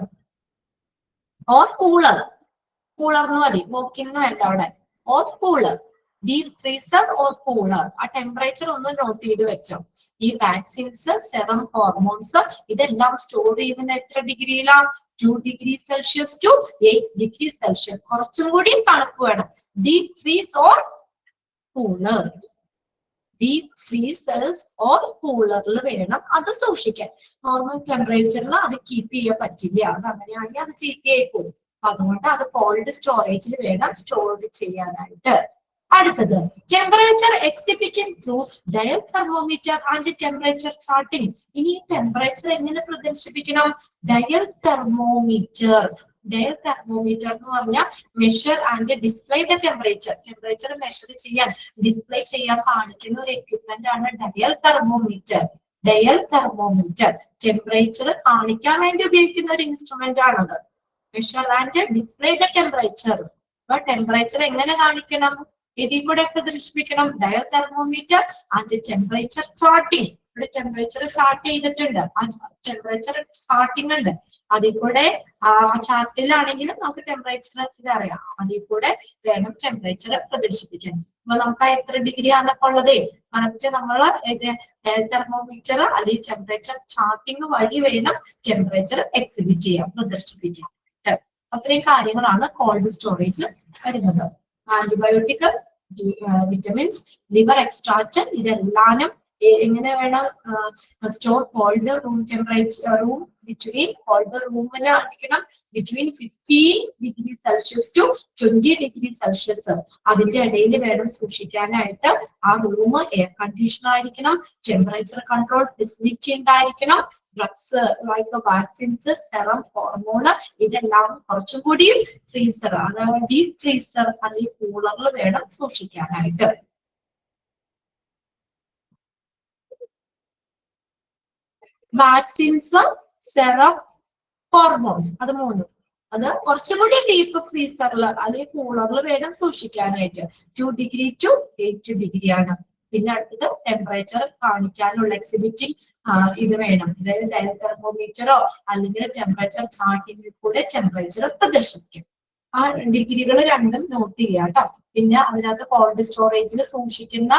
എന്ന് മതി, വാക്കിംഗ് വേണ്ട അവിടെ. Or cooler, deep freezer or cooler. ആ ടെമ്പറേച്ചർ ഒന്ന് നോട്ട് ചെയ്ത് വെച്ചോ. ഈ വാക്സിൻസ്, സെറം, ഹോർമോൺസ് ഇതെല്ലാം സ്റ്റോർ ചെയ്യുന്നത് എത്ര ഡിഗ്രിയിലാണ്? 2 degree Celsius to 8 degree Celsius. കുറച്ചും കൂടി തണുപ്പ് വേണം. Deep freeze or cooler, deep freezers or കൂളറിൽ വേണം അത് സൂക്ഷിക്കാൻ. നോർമൽ ടെമ്പറേച്ചറിൽ അത് കീപ്പ് ചെയ്യാൻ പറ്റില്ല. അത് അങ്ങനെയാണെങ്കിൽ അത് ചീത്തയായി പോകും. അതുകൊണ്ട് അത് കോൾഡ് സ്റ്റോറേജിൽ വേണം സ്റ്റോർ ചെയ്യാനായിട്ട്. അടുത്തത് temperature exhibiting through dial thermometer and temperature charting. ഇനി ടെമ്പറേച്ചർ എങ്ങനെ പ്രദർശിപ്പിക്കണം? Dial thermometer. ഡയൽ തെർമോമീറ്റർ എന്ന് പറഞ്ഞാൽ measure and display the temperature. Temperature measure ചെയ്യാൻ, ഡിസ്പ്ലേ ചെയ്യാൻ കാണിക്കുന്ന ഒരു എക്യുപ്മെന്റ് ആണ് dial thermometer. Dial thermometer temperature കാണിക്കാൻ വേണ്ടി ഉപയോഗിക്കുന്ന ഒരു ഇൻസ്ട്രുമെന്റ് ആണത്. Measure and display the temperature. അപ്പൊ ടെമ്പറേച്ചർ എങ്ങനെ കാണിക്കണം? ഇതിൽ കൂടെ പ്രദർശിപ്പിക്കണം. Dial thermometer and temperature charting. ഇവിടെ ടെമ്പറേച്ചർ ചാർട്ട് ചെയ്തിട്ടുണ്ട്. ആ ടെമ്പറേച്ചർ ചാർട്ടിംഗ് ഉണ്ട്. അതിൽ കൂടെ ആ ചാർട്ടിലാണെങ്കിലും നമുക്ക് ടെമ്പറേച്ചർ ഇതറിയാം. അതിൽ കൂടെ വേണം ടെമ്പറേച്ചർ പ്രദർശിപ്പിക്കാൻ. അപ്പൊ നമുക്ക് എത്ര ഡിഗ്രി ആണെന്നൊക്കെ ഉള്ളത് കറക്റ്റ് നമ്മൾ തെർമോമീറ്റർ അല്ലെങ്കിൽ ടെമ്പറേച്ചർ ചാർട്ടിംഗ് വഴി വേണം ടെമ്പറേച്ചർ എക്സിബിറ്റ് ചെയ്യാൻ, പ്രദർശിപ്പിക്കാൻ. അത്രയും കാര്യങ്ങളാണ് കോൾഡ് സ്റ്റോറേജിൽ വരുന്നത്. ആന്റിബയോട്ടിക്, വിറ്റമിൻസ്, ലിവർ എക്സ്ട്രാക്റ്റ്, ഇതെല്ലാനും എങ്ങനെ വേണം store? Cold room temperature, room between cold റൂമിലായിരിക്കണം ബിറ്റ്വീൻ 15°C to 20°C. അതിന്റെ ഇടയിൽ വേണം സൂക്ഷിക്കാനായിട്ട്. ആ റൂം എയർ കണ്ടീഷൻ ആയിരിക്കണം. ടെമ്പറേച്ചർ കൺട്രോൾ ഫെസിലിറ്റി ഉണ്ടായിരിക്കണം. Drugs like vaccines, serum, hormone, ഇതെല്ലാം കുറച്ചും കൂടി ഫ്രീസർ, അതായത് ഡീപ് ഫ്രീസർ അല്ലെങ്കിൽ കൂളറിൽ വേണം സൂക്ഷിക്കാനായിട്ട്. വാക്സിൻസ്, സെറം, ഹോർമോൺസ്, അത് മൂന്നും അത് കുറച്ചും കൂടി ഡീപ്പ് ഫ്രീസറിൽ അല്ലെങ്കിൽ കൂളറിൽ വേണം സൂക്ഷിക്കാനായിട്ട്. 2° to 8° ആണ്. പിന്നെ അടുത്തത് ടെമ്പറേച്ചർ കാണിക്കാനുള്ള എക്സിബിറ്റിംഗ് ഇത് വേണം. അതായത് ഡയൽ തെർമോമീറ്ററോ അല്ലെങ്കിൽ ടെമ്പറേച്ചർ ചാർട്ടിങ്ങിൽ കൂടെ ടെമ്പറേച്ചർ പ്രദർശിപ്പിക്കും. ആ ഡിഗ്രികൾ രണ്ടും നോട്ട് ചെയ്യാം കേട്ടോ. പിന്നെ അതിനകത്ത് കോൾഡ് സ്റ്റോറേജിൽ സൂക്ഷിക്കുന്ന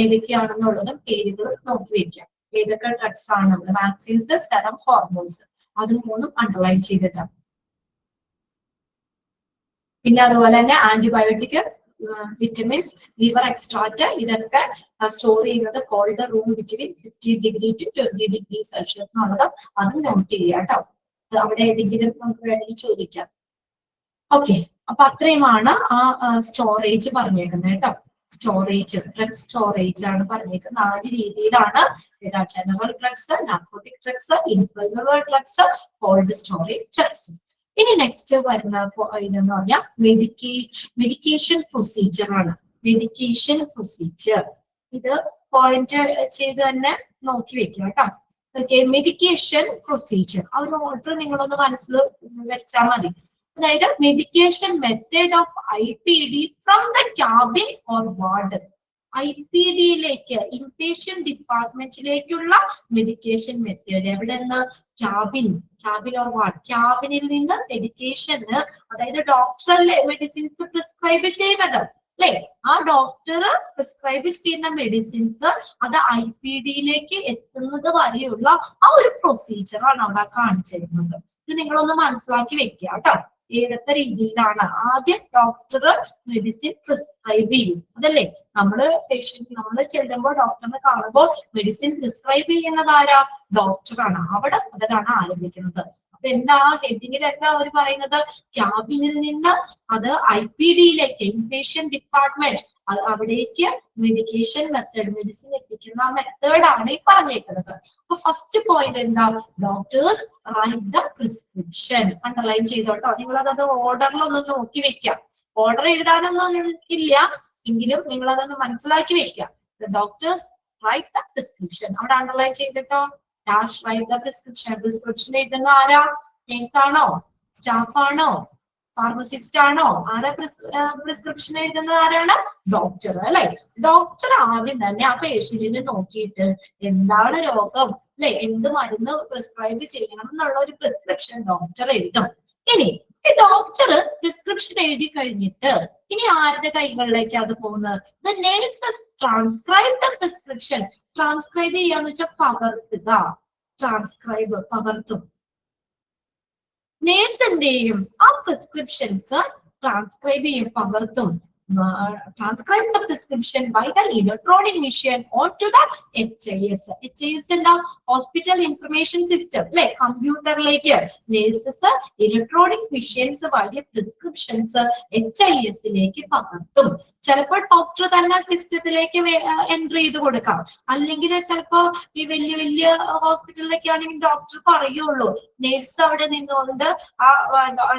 ഏതൊക്കെയാണെന്നുള്ളതും പേരുകൾ നോക്കി വെക്കാം. ഏതൊക്കെ ഡ്രഗ്സ് ആണ്? വാക്സിൻസ്, സെറം, ഹോർമോൺസ്, അത് മൂന്നും അണ്ടർലൈൻ ചെയ്തിട്ടാണ്. പിന്നെ അതുപോലെ തന്നെ ആന്റിബയോട്ടിക്, വിറ്റമിൻസ്, ലിവർ എക്സ്ട്രാക്റ്റ്, ഇതൊക്കെ സ്റ്റോർ ചെയ്യുന്നത് called room between 15° to 20°C എന്നുള്ളത് അതും നോട്ട് ചെയ്യാം കേട്ടോ. അവിടെ ഏതെങ്കിലും നമുക്ക് വേണമെങ്കിൽ ചോദിക്കാം. ഓക്കെ, അപ്പൊ അത്രയുമാണ് ആ സ്റ്റോറേജ് പറഞ്ഞേക്കുന്നത് കേട്ടോ. സ്റ്റോറേജ്, ഡ്രഗ് സ്റ്റോറേജ് ആണ് പറഞ്ഞേക്കുന്നത്. 4 രീതിയിലാണ്. General drugs, narcotic drugs, inflammable drugs, cold storage drugs. ഇനി നെക്സ്റ്റ് വരുന്ന ഇതെന്ന് പറഞ്ഞാൽ മെഡിക്കേഷൻ പ്രൊസീജിയർ ആണ്. മെഡിക്കേഷൻ പ്രൊസീജിയർ ഇത് പോയിന്റ് ചെയ്ത് തന്നെ നോക്കി വെക്കുക കേട്ടോ. ഓക്കെ, മെഡിക്കേഷൻ പ്രൊസീജിയർ ആ ഒരു ഓർഡർ നിങ്ങളൊന്ന് മനസ്സിൽ വെച്ചാൽ മതി. അതായത് medication method of IPD from the cabin or ward. IPDയിലേക്ക്, ഇൻപേഷ്യന്റ് ഡിപ്പാർട്ട്മെന്റിലേക്കുള്ള മെഡിക്കേഷൻ മെത്തേഡ് എവിടെ നിന്ന്? Cabin or ward. ക്യാബിനിൽ നിന്ന് മെഡിക്കേഷന്, അതായത് ഡോക്ടറല്ലേ മെഡിസിൻസ് പ്രിസ്ക്രൈബ് ചെയ്യുന്നത് അല്ലെ? ആ ഡോക്ടർ പ്രിസ്ക്രൈബ് ചെയ്യുന്ന മെഡിസിൻസ് അത് IPDയിലേക്ക് എത്തുന്നത് വരെയുള്ള ആ ഒരു പ്രൊസീജിയർ ആണ് അവിടെ കാണിച്ചിരുന്നത്. ഇത് നിങ്ങളൊന്ന് മനസ്സിലാക്കി വെക്കുക കേട്ടോ. ഏതൊക്കെ രീതിയിലാണ് ആദ്യം ഡോക്ടർ മെഡിസിൻ പ്രിസ്ക്രൈബ് ചെയ്യും, അതല്ലേ? നമ്മള് ചെല്ലുമ്പോൾ ഡോക്ടറിനെ കാണുമ്പോൾ മെഡിസിൻ പ്രിസ്ക്രൈബ് ചെയ്യുന്നത് ആരാ? ഡോക്ടറാണ്. അവിടെ മുതലാണ് ആരംഭിക്കുന്നത്. അപ്പൊ എന്താ ഹെഡിങ്ങിൽ എന്താ അവർ പറയുന്നത്? ക്യാബിനിൽ നിന്ന് അത് IPDയിലേക്ക്, ഇൻപേഷ്യന്റ് ഡിപ്പാർട്ട്മെന്റ്, അവിടേക്ക് മെഡിക്കേഷൻ മെത്തേഡ്, മെഡിസിൻ എത്തിക്കുന്ന മെത്തേഡാണ് ഈ പറഞ്ഞേക്കുന്നത്. അപ്പൊ ഫസ്റ്റ് പോയിന്റ് എന്താ? Doctors write the prescription. Underline ചെയ്തോട്ടോ. നിങ്ങളത് ഓർഡറിലൊന്ന് നോക്കി വെക്കാം. ഓർഡർ എഴുതാനൊന്നും ഇല്ല എങ്കിലും നിങ്ങൾ അതൊന്ന് മനസ്സിലാക്കി വെക്കുക. Doctors write the prescription. അവിടെ അണ്ടർലൈൻ ചെയ്തിട്ടോ. Dash write the prescription. Prescription എഴുതുന്ന ആരാ? നേഴ്സാണോ? സ്റ്റാഫാണോ? ഫാർമസിസ്റ്റ് ആണോ? ആരാ പ്രിസ്ക്രിപ്ഷൻ എഴുതുന്നത്? ആരാണ്? ഡോക്ടർ അല്ലെ? ഡോക്ടർ ആദ്യം തന്നെ ആ പേഷ്യന്റിനെ നോക്കിയിട്ട് എന്താണ് രോഗം അല്ലെ, എന്ത് മരുന്ന് പ്രിസ്ക്രൈബ് ചെയ്യണം എന്നുള്ള ഒരു പ്രിസ്ക്രിപ്ഷൻ ഡോക്ടർ എഴുതും. ഇനി ഈ ഡോക്ടർ പ്രിസ്ക്രിപ്ഷൻ എഴുതി കഴിഞ്ഞിട്ട് ഇനി ആരുടെ കൈകളിലേക്ക് അത് പോകുന്നത്? The nurses transcribe the prescription. Transcribe ചെയ്യാന്ന് വെച്ചാൽ പകർത്തുക. ട്രാൻസ്ക്രൈബ്, പകർത്തും. നേഴ്സ് എന്ത് ചെയ്യും? ആ പ്രിസ്ക്രിപ്ഷൻസ് ട്രാൻസ്ക്രൈബ് ചെയ്യും, പകർത്തും. transcribe the prescription by the electronic machine onto the HIS. HIS എന്താ ഹോസ്പിറ്റൽ ഇൻഫർമേഷൻ സിസ്റ്റം അല്ലെ, കമ്പ്യൂട്ടറിലേക്ക് നേഴ്സസ് ഇലക്ട്രോണിക് മെഷീൻസ് വഴി പ്രിസ്ക്രിപ്ഷൻസ് HIS പകർത്തും. ചിലപ്പോൾ ഡോക്ടർ തന്നെ സിസ്റ്റത്തിലേക്ക് എൻട്രി ചെയ്ത് കൊടുക്കാം, അല്ലെങ്കിൽ ചിലപ്പോ ഈ വലിയ വലിയ ഹോസ്പിറ്റലിലൊക്കെ ആണെങ്കിൽ ഡോക്ടർ പറയുള്ളൂ, നേഴ്സ് അവിടെ നിന്നുകൊണ്ട് ആ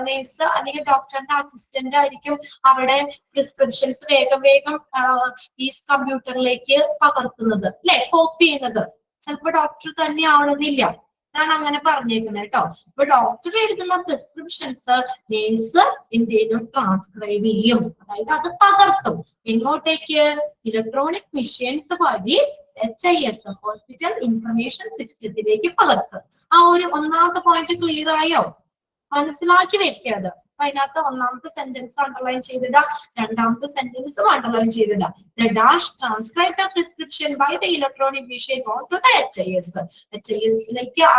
നേഴ്സ് അല്ലെങ്കിൽ ഡോക്ടറിന്റെ അസിസ്റ്റന്റ് ആയിരിക്കും അവിടെ പ്രിസ്ക്രിപ്ഷൻസ് വേഗം വേഗം ഈ കമ്പ്യൂട്ടറിലേക്ക് പകർത്തുന്നത് അല്ലെ, കോപ്പി ചെയ്യുന്നത്. ചിലപ്പോ ഡോക്ടർ തന്നെ ആവണമെന്നില്ല, അതാണ് അങ്ങനെ പറഞ്ഞേക്കുന്നത് കേട്ടോ. ഇപ്പൊ ഡോക്ടർ എഴുതുന്ന പ്രിസ്ക്രിപ്ഷൻസ് നേഴ്സ് എന്ത് ചെയ്യും, ട്രാൻസ്ക്രൈബ് ചെയ്യും, അതായത് അത് പകർത്തും. എങ്ങോട്ടേക്ക്? ഇലക്ട്രോണിക് മെഷീൻസ് വഴി HIS ഹോസ്പിറ്റൽ ഇൻഫർമേഷൻ സിസ്റ്റത്തിലേക്ക് പകർത്തും. ആ ഒരു ഒന്നാമത്തെ പോയിന്റ് ക്ലിയർ ആയോ? മനസ്സിലാക്കി വെക്കാതെ. അപ്പൊ അതിനകത്ത് ഒന്നാമത്തെ സെന്റൻസ് അണ്ടർലൈൻ ചെയ്തിട, രണ്ടാമത്തെ സെന്റൻസ് അണ്ടർലൈൻ ചെയ്തിട. The dash transcribe the prescription by the electronic machine onto the HIS. HIS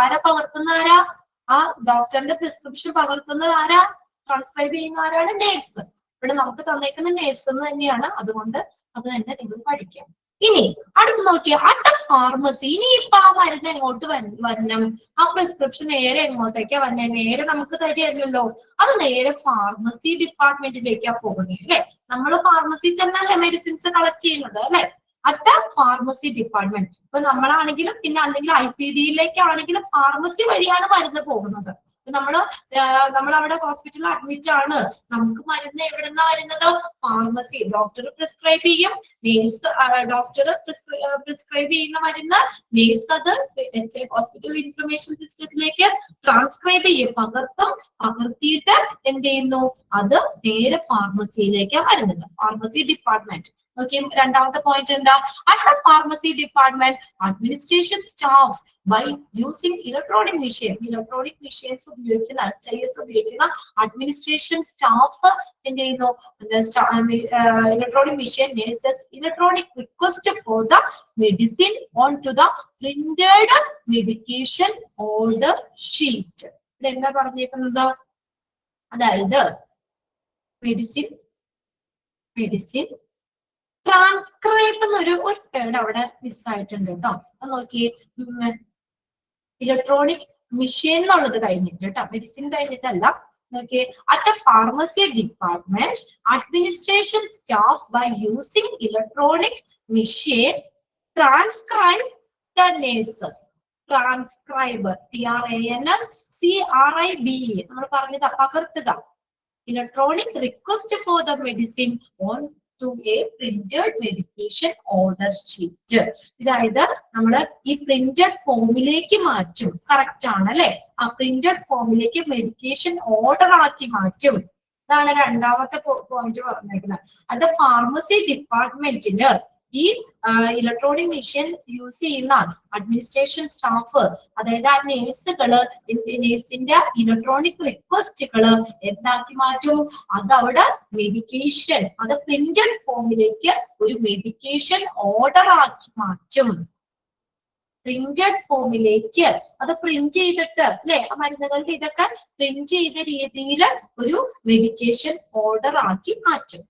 ആരാ പകർത്തുന്ന? ആരാ? ആ ഡോക്ടറിന്റെ പ്രിസ്ക്രിപ്ഷൻ പകർത്തുന്നത് ആരാ? ട്രാൻസ്ക്രൈബ് ചെയ്യുന്ന ആരാണ്? നേഴ്സ്. ഇവിടെ നമുക്ക് തന്നേക്കുന്ന നേഴ്സ് എന്ന് തന്നെയാണ്, അതുകൊണ്ട് അത് തന്നെ നിങ്ങൾ പഠിക്കാം. ഇനി അടുത്ത് നോക്കിയ അറ്റ് ഫാർമസി. ഇനി ഇപ്പൊ ആ മരുന്ന് എങ്ങോട്ട് വരണം? ആ പ്രിസ്ക്രിപ്ഷൻ നേരെ എങ്ങോട്ടേക്കാ വന്നെ? നേരെ നമുക്ക് തരികയല്ലോ, അത് നേരെ ഫാർമസി ഡിപ്പാർട്ട്മെന്റിലേക്കാ പോകുന്നത് അല്ലെ. നമ്മൾ ഫാർമസി ചെന്നല്ലേ മെഡിസിൻസ് കളക്ട് ചെയ്യുന്നത് അല്ലെ. At pharmacy department. ഇപ്പൊ നമ്മളാണെങ്കിലും പിന്നെ അല്ലെങ്കിൽ IPDയിലേക്കാണെങ്കിലും ഫാർമസി വഴിയാണ് മരുന്ന് പോകുന്നത്. നമ്മളവിടെ ഹോസ്പിറ്റലിൽ അഡ്മിറ്റ് ആണ്, നമുക്ക് മരുന്ന് എവിടെന്നാ വരുന്നത്? ഫാർമസി. ഡോക്ടർ പ്രിസ്ക്രൈബ് ചെയ്യും, നേഴ്സ് ഡോക്ടർ പ്രിസ്ക്രൈബ് ചെയ്യുന്ന മരുന്ന് നേഴ്സ് അത് ഹോസ്പിറ്റൽ ഇൻഫർമേഷൻ സിസ്റ്റത്തിലേക്ക് ട്രാൻസ്ക്രൈബ് ചെയ്യും, പകർത്തിയിട്ട് എന്ത് ചെയ്യുന്നു? അത് നേരെ ഫാർമസിയിലേക്കാണ് വരുന്നത്, ഫാർമസി ഡിപ്പാർട്ട്മെന്റ്. ഓക്കെ, രണ്ടാമത്തെ പോയിന്റ് എന്താ? At pharmacy department administration staff by using electronic machine. Electronic machines ഉപയോഗിക്കുന്ന HIS ഉപയോഗിക്കുന്ന അഡ്മിനിസ്ട്രേഷൻ സ്റ്റാഫ് എന്ത് ചെയ്യുന്നു? Electronic machine nurses electronic request for the medicine on to the printed medication order sheet. ഇവിടെ എന്താ പറഞ്ഞേക്കുന്നത്? അതായത് മെഡിസിൻ ട്രാൻസ്ക്രൈബ് എന്നൊരു word അവിടെ മിസ്സായിട്ടുണ്ട് കേട്ടോ. അത് നോക്കി, ഇലക്ട്രോണിക് മെഷീൻ എന്നുള്ളത് കഴിഞ്ഞിട്ട് കേട്ടോ, മെഡിസിൻ കഴിഞ്ഞിട്ടല്ല. നോക്കി, at pharmacy department administration staff by using electronic machine transcribe the nurses. Transcribe TRANSCRIBE നമ്മൾ പറഞ്ഞത് പകർത്തുക. Electronic request for the medicine on to a printed medication order sheet. അതായത് നമ്മൾ ഈ പ്രിന്റഡ് ഫോമിലേക്ക് മാറ്റും. കറക്റ്റ് ആണ് അല്ലെ? ആ പ്രിന്റഡ് ഫോമിലേക്ക് മെഡിക്കേഷൻ ഓർഡർ ആക്കി മാറ്റും. അതാണ് രണ്ടാമത്തെ പോയിന്റ് പറഞ്ഞേക്കുന്നത്. അത് ഫാർമസി ഡിപ്പാർട്ട്മെന്റില് ഈ ഇലക്ട്രോണിക് മെഷീൻ യൂസ് ചെയ്യുന്ന അഡ്മിനിസ്ട്രേഷൻ സ്റ്റാഫ്, അതായത് ആ നേഴ്സുകള് നേഴ്സിന്റെ ഇലക്ട്രോണിക് റിക്വസ്റ്റുകള് എന്താക്കി മാറ്റും? അതവിടെ മെഡിക്കേഷൻ, അത് പ്രിന്റഡ് ഫോമിലേക്ക് ഒരു മെഡിക്കേഷൻ ഓർഡർ ആക്കി മാറ്റും. പ്രിന്റഡ് ഫോമിലേക്ക് അത് പ്രിന്റ് ചെയ്തിട്ട് അല്ലെ, ആ മരുന്നുകളുടെ ഇതൊക്കെ പ്രിന്റ് ചെയ്ത രീതിയിൽ ഒരു മെഡിക്കേഷൻ ഓർഡർ ആക്കി മാറ്റും.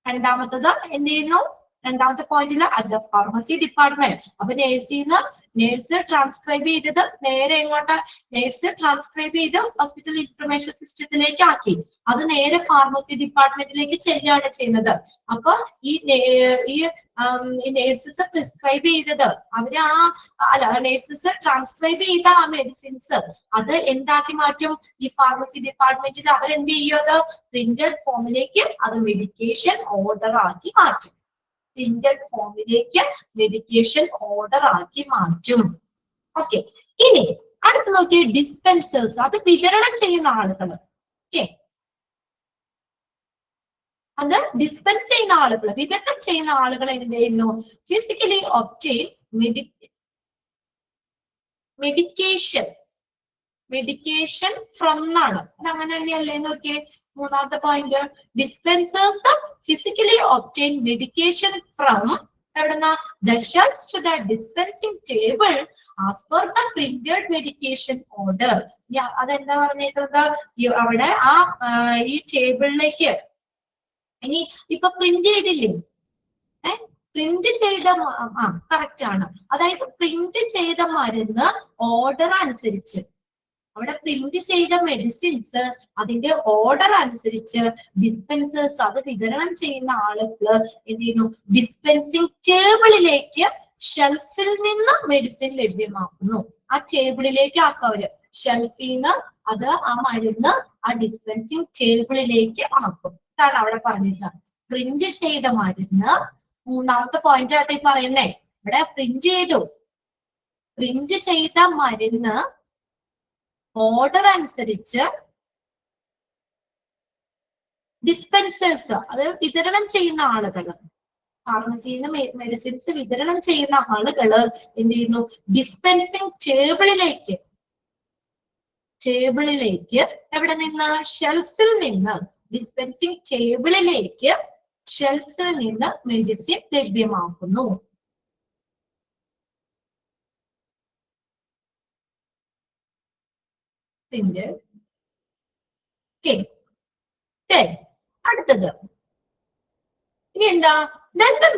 രണ്ടാമത്തത് എന്ത് ചെയ്യുന്നു? രണ്ടാമത്തെ പോയിന്റിൽ അറ്റ് ഫാർമസി ഡിപ്പാർട്ട്മെന്റ്. അപ്പൊ നേഴ്സ് ട്രാൻസ്ക്രൈബ് ചെയ്തത് നേരെ എങ്ങോട്ട്? നേഴ്സ് ട്രാൻസ്ക്രൈബ് ചെയ്ത് ഹോസ്പിറ്റൽ ഇൻഫർമേഷൻ സിസ്റ്റത്തിലേക്ക് ആക്കി, അത് നേരെ ഫാർമസി ഡിപ്പാർട്ട്മെന്റിലേക്ക് ചെല്ലുകയാണ് ചെയ്യുന്നത്. അപ്പൊ ഈ നേഴ്സസ് പ്രിസ്ക്രൈബ് ചെയ്തത് നേഴ്സസ് ട്രാൻസ്ക്രൈബ് ചെയ്ത ആ മെഡിസിൻസ് അത് എന്താക്കി മാറ്റും? ഈ ഫാർമസി ഡിപ്പാർട്ട്മെന്റിൽ അവരെന്ത് ചെയ്യും? അത് പ്രിന്റഡ് ഫോമിലേക്ക് അത് മെഡിക്കേഷൻ ഓർഡർ ആക്കി മാറ്റും. പ്രിന്റഡ് ഫോമിലേക്ക് മെഡിക്കേഷൻ ഓർഡർ ആക്കി മാറ്റും. ഓക്കെ, ഇനി അടുത്ത് നോക്കിയ ഡിസ്പെൻസേഴ്സ്, അത് വിതരണം ചെയ്യുന്ന ആളുകൾ. ഓക്കെ, അത് ഡിസ്പെൻസ് ചെയ്യുന്ന ആളുകൾ, വിതരണം ചെയ്യുന്ന ആളുകൾ എന്ത് ചെയ്യുന്നു? ഫിസിക്കലി ഒബ്റ്റെയിൻ മെഡിക്കേഷൻ ഫ്രം എന്നാണ്. അത് അങ്ങനെ തന്നെയല്ലേ? നോക്കിയേ, മൂന്നാമത്തെ point, dispensers physically obtain medication from എവിടെന്നാ the shelves to the dispensing table as per the printed medication order. അതെന്താ പറഞ്ഞേക്കുന്നത് അവിടെ ഈ ടേബിളിലേക്ക് ഇനി ഇപ്പൊ പ്രിന്റ് ചെയ്തില്ലേ, പ്രിന്റ് ചെയ്ത കറക്റ്റ് ആണ്. അതായത് പ്രിന്റ് ചെയ്ത മരുന്ന് ഓർഡർ അനുസരിച്ച് അവിടെ പ്രിന്റ് ചെയ്ത മെഡിസിൻസ് അതിന്റെ ഓർഡർ അനുസരിച്ച് ഡിസ്പെൻസേഴ്സ് അത് വിതരണം ചെയ്യുന്ന ആളുകൾ എന്ത് ചെയ്യുന്നു, ഡിസ്പെൻസിങ് ടേബിളിലേക്ക് ഷെൽഫിൽ നിന്ന് മെഡിസിൻ ലഭ്യമാക്കുന്നു. ആ ടേബിളിലേക്ക് ആക്കവര് ഷെൽഫിൽ നിന്ന് അത് ആ മരുന്ന് ആ ഡിസ്പെൻസിങ് ടേബിളിലേക്ക് ആക്കും. ഇതാണ് അവിടെ പറഞ്ഞിട്ടുള്ളത്. പ്രിന്റ് ചെയ്ത മരുന്ന് മൂന്നാമത്തെ പോയിന്റ് ആയിട്ട് ഈ പറയുന്നേ. ഇവിടെ പ്രിന്റ് ചെയ്ത മരുന്ന് ഓർഡർ അനുസരിച്ച് ഡിസ്പെൻസേഴ്സ് അത് വിതരണം ചെയ്യുന്ന ആളുകൾ, ഫാർമസിയിൽ നിന്ന് മെഡിസിൻസ് വിതരണം ചെയ്യുന്ന ആളുകള് എന്ത് ചെയ്യുന്നു, ഡിസ്പെൻസിങ് ടേബിളിലേക്ക് എവിടെ നിന്ന്, ഷെൽഫിൽ നിന്ന് ഡിസ്പെൻസിങ് ടേബിളിലേക്ക് ഷെൽഫിൽ നിന്ന് മെഡിസിൻ ലഭ്യമാക്കുന്നു. പിന്നെ അടുത്തത് ഇനി എന്താ, then the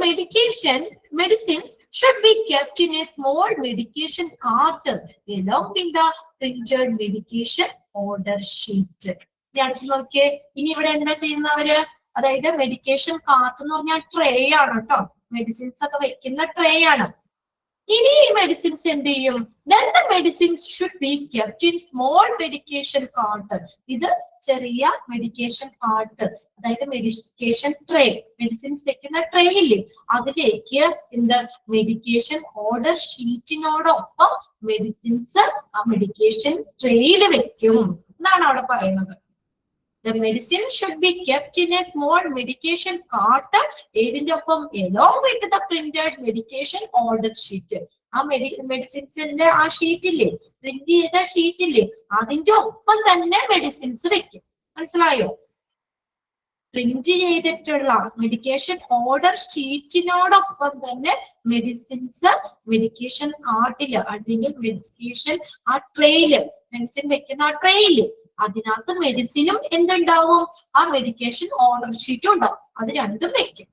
medicines should be kept in a small medication cart along with the printed medication order sheet. നോക്കിയേ, ഇനി ഇവിടെ എന്താ ചെയ്യുന്നവര്, അതായത് മെഡിക്കേഷൻ കാർട്ട് എന്ന് പറഞ്ഞാൽ ട്രേ ആണ് കേട്ടോ, മെഡിസിൻസ് ഒക്കെ വെക്കുന്ന ട്രേ ആണ്. ഇനി ഈ മെഡിസിൻസ് എന്ത് ചെയ്യും, then the medicines should be kept in small medication cart. ഇത് ചെറിയ മെഡിക്കേഷൻ കാർട്ട്, അതായത് മെഡിക്കേഷൻ ട്രേ, മെഡിസിൻസ് വെക്കുന്ന ട്രേ ഇല്ലേ, അതിലേക്ക് എന്താ മെഡിക്കേഷൻ ഓർഡർ ഷീറ്റിനോടൊപ്പം മെഡിസിൻസ് ആ മെഡിക്കേഷൻ ട്രേയിൽ വെക്കും എന്നാണ് അവിടെ പറയുന്നത്. The medicine should be kept in a small medication cart. ഏതിന്റെ ഒപ്പം, along with the printed medication order sheet. ആ മെഡിസിൻസിന്റെ ആ ഷീറ്റില്ലേ, പ്രിന്റ് ചെയ്ത ഷീറ്റില്ലേ, അതിന്റെ ഒപ്പം തന്നെ മെഡിസിൻസ് വെക്കും. മനസ്സിലായോ? പ്രിന്റ് ചെയ്തിട്ടുള്ള മെഡിക്കേഷൻ ഓർഡർ ഷീറ്റിനോടൊപ്പം തന്നെ മെഡിസിൻസ് മെഡിക്കേഷൻ കാർട്ടില് അല്ലെങ്കിൽ മെഡിക്കേഷൻ ആ ട്രേയില്, മെഡിസിൻ വെക്കുന്ന ആ ട്രേയില് അതിനകത്ത് മെഡിസിനും എന്തുണ്ടാവും, ആ മെഡിക്കേഷൻ ഓർഡർ ഷീറ്റും ഉണ്ടാവും. അത് രണ്ടും വെക്കും.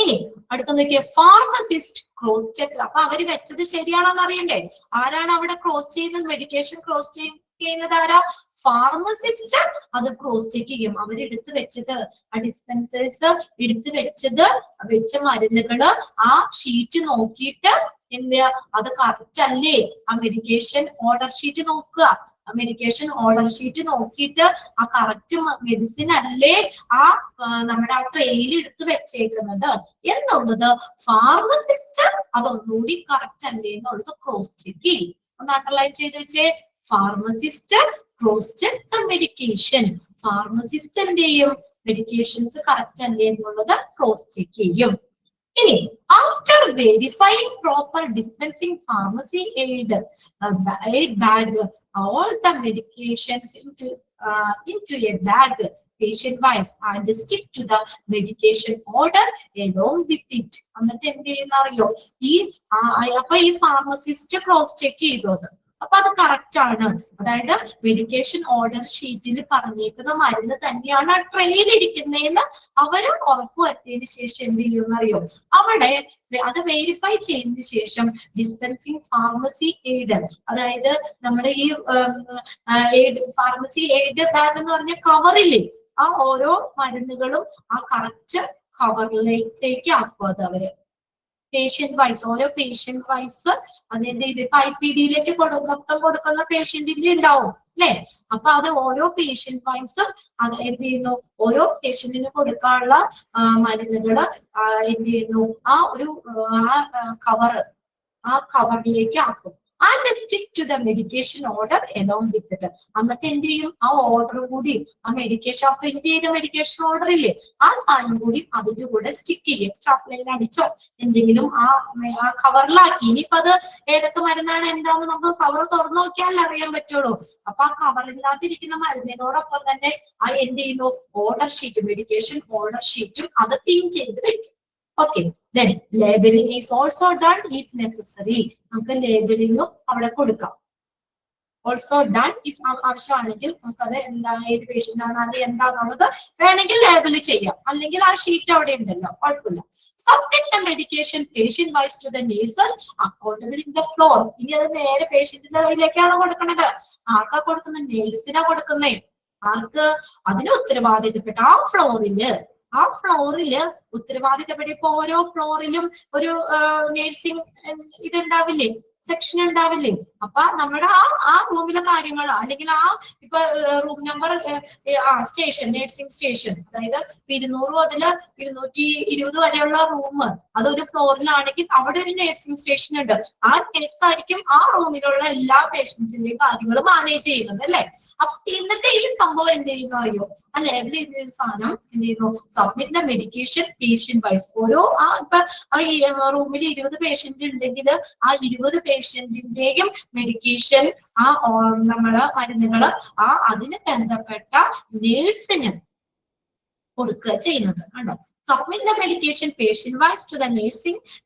ഇനി അടുത്ത നോക്കിയേ, ഫാർമസിസ്റ്റ് ക്രോസ് ചെക്ക്. അപ്പൊ അവര് വെച്ചത് ശരിയാണോന്ന് അറിയണ്ടേ? ആരാണ് അവിടെ ക്രോസ് ചെയ്യുന്നത്, മെഡിക്കേഷൻ ക്രോസ് ചെയ്യുന്നത് ആരാ? ഫാർമസിസ്റ്റ് അത് ക്രോസ് ചെക്ക് ചെയ്യും. അവരെടുത്ത് വെച്ചത് ആ ഡിസ്പെൻസേഴ്സ് എടുത്ത് വെച്ച മരുന്നുകള് ആ ഷീറ്റ് നോക്കിയിട്ട് എന്താ, അത് കറക്റ്റ് അല്ലേ, ആ മെഡിക്കേഷൻ ഓർഡർ ഷീറ്റ് നോക്കുക. ആ മെഡിക്കേഷൻ ഓർഡർ ഷീറ്റ് നോക്കിയിട്ട് ആ കറക്റ്റ് മെഡിസിൻ അല്ലേ ആ നമ്മുടെ ആ ട്രെയിൽ എടുത്ത് വെച്ചേക്കുന്നത് എന്നുള്ളത് ഫാർമസിസ്റ്റ് അതൊന്നുകൂടി കറക്റ്റ് അല്ലേ എന്നുള്ളത് ക്രോസ് ചെക്ക് ചെയ്യും. ഒന്ന് അണ്ടർലൈൻ ചെയ്ത് വെച്ചേ, pharmacist cross check the medication. Pharmacist എന്ത് ചെയ്യും, മെഡിക്കേഷൻസ് കറക്റ്റ് അല്ലേ എന്നുള്ളത് ക്രോസ് ചെക്ക് ചെയ്യും. ഇനി after verifying proper dispensing pharmacy aid bag all the medications into a bag patient wise and stick to the medication order along with it. എന്നിട്ട് എന്ത് ചെയ്യുന്ന അറിയോ, അപ്പൊ ഈ ഫാർമസിസ്റ്റ് ക്രോസ് ചെക്ക് ചെയ്തത്, അപ്പൊ അത് കറക്റ്റ് ആണ്. അതായത് മെഡിക്കേഷൻ ഓർഡർ ഷീറ്റിൽ പറഞ്ഞേക്കുന്ന മരുന്ന് തന്നെയാണ് ആ ട്രെയിൽ ഇരിക്കുന്നതെന്ന് അവര് ഉറപ്പുവരുത്തിയതിനു ശേഷം എന്ത് ചെയ്യുമെന്ന് അറിയോ, അവിടെ അത് വെരിഫൈ ചെയ്തതിനു ശേഷം ഡിസ്പെൻസിങ് ഫാർമസി എയ്ഡ്, അതായത് നമ്മുടെ ഈ ഫാർമസി എയ്ഡ് ബാഗ് എന്ന് പറഞ്ഞ കവറില്ലേ, ആ ഓരോ മരുന്നുകളും ആ കറക്റ്റ് കവറിലേക്ക് ആക്കും. അത് അവര് പേഷ്യന്റ് വൈസ്, ഓരോ പേഷ്യന്റ് വൈസ് അതായത് ഇതിപ്പോ IPD-യിലേക്ക് മൊത്തം കൊടുക്കുന്ന പേഷ്യന്റിന്റെ ഉണ്ടാവും അല്ലെ. അപ്പൊ അത് ഓരോ പേഷ്യന്റ് വൈസും അത് എന്ത് ചെയ്യുന്നു, ഓരോ പേഷ്യന്റിന് കൊടുക്കാനുള്ള മരുന്നുകള് എന്ത് ചെയ്യുന്നു, ആ ഒരു കവറിലേക്ക് ആക്കും. And stick to the medication order along with it. എന്നിട്ട് എന്ത് ചെയ്യും, ആ ഓർഡർ കൂടി ആ മെഡിക്കേഷൻ, ആ പ്രിന്റ് ചെയ്ത മെഡിക്കേഷൻ ഓർഡർ ഇല്ലേ, ആ സാധനം കൂടി അതിന്റെ കൂടെ സ്റ്റിക്ക് ചെയ്യും. സ്റ്റാപ്ലൈൻ അടിച്ചോ എന്തെങ്കിലും ആ കവറിലാക്കി. ഇനിയിപ്പോ അത് ഏതൊക്കെ മരുന്നാണ് എന്താന്ന് നമുക്ക് കവർ തുറന്നു നോക്കിയാൽ അറിയാൻ പറ്റുള്ളൂ. അപ്പൊ ആ കവറിനകത്തിരിക്കുന്ന മരുന്നിനോടൊപ്പം തന്നെ ആ എന്ത് ചെയ്യുന്നു, ഓർഡർ ഷീറ്റ്, മെഡിക്കേഷൻ ഓർഡർ ഷീറ്റും അത് ക്ലീൻ ചെയ്ത് വെക്കും. Okay, then labeling is also done if necessary. നമുക്ക് ലേബലിംഗും അവിടെ കൊടുക്കാം. ഓൾസോ ഡൺ ഇഫ് ആവശ്യമാണെങ്കിൽ നമുക്കത് എന്താണ്, ഏത് പേഷ്യന്റ് ആണ്, അത് എന്താണെന്നുള്ളത് വേണമെങ്കിൽ ലേബിൾ ചെയ്യാം, അല്ലെങ്കിൽ ആ ഷീറ്റ് അവിടെ ഉണ്ടല്ലോ, കുഴപ്പമില്ല. Submit the medication patient wise to the nurses accountable in the floor. ഇനി അത് നേരെ പേഷ്യന്റിന്റെ കയ്യിലേക്കാണ് കൊടുക്കുന്നത്. ആർക്കാ കൊടുക്കുന്നത്? നേഴ്സിനാ കൊടുക്കുന്നേ. ആർക്ക്? അതിന് ഉത്തരവാദിത്തപ്പെട്ട ആ ഫ്ലോറില് ഉത്തരവാദിത്തപ്പെട്ട. ഇപ്പൊ ഓരോ ഫ്ലോറിലും ഒരു നേഴ്സിംഗ് ഇതുണ്ടാവില്ലേ, സെക്ഷൻ ഉണ്ടാവില്ലേ? അപ്പൊ നമ്മുടെ ആ റൂമിലെ കാര്യങ്ങൾ, അല്ലെങ്കിൽ ആ ഇപ്പൊ room number station, nursing station, അതായത് 200 മുതൽ 220 വരെയുള്ള റൂം, അതൊരു ഫ്ലോറിലാണെങ്കിൽ അവിടെ ഒരു നഴ്സിംഗ് സ്റ്റേഷൻ ഉണ്ട്. ആ നഴ്സ് ആയിരിക്കും ആ റൂമിലുള്ള എല്ലാ പേഷ്യൻസിന്റെയും കാര്യങ്ങൾ മാനേജ് ചെയ്യുന്നത്, അല്ലെ? അപ്പൊ ഇന്നത്തെ ഈ സംഭവം എന്ത് ചെയ്യുന്നു അറിയോ? ആ ലേബിൾ ചെയ്ത സാധനം എന്ത് ചെയ്യുന്നു? Submit the medication patient wise. ഓരോ ഇപ്പൊ ഈ റൂമിൽ 20 പേഷ്യന്റ് ഉണ്ടെങ്കിൽ ആ 20 പേഷ്യന്റിന്റെയും മെഡിക്കേഷൻ, ആ നമ്മള് മരുന്നുകള് അതിന് ബന്ധപ്പെട്ട നേഴ്സിന് കൊടുക്കുക ചെയ്യുന്നത് കണ്ടോ. Submit the medication patient wise to the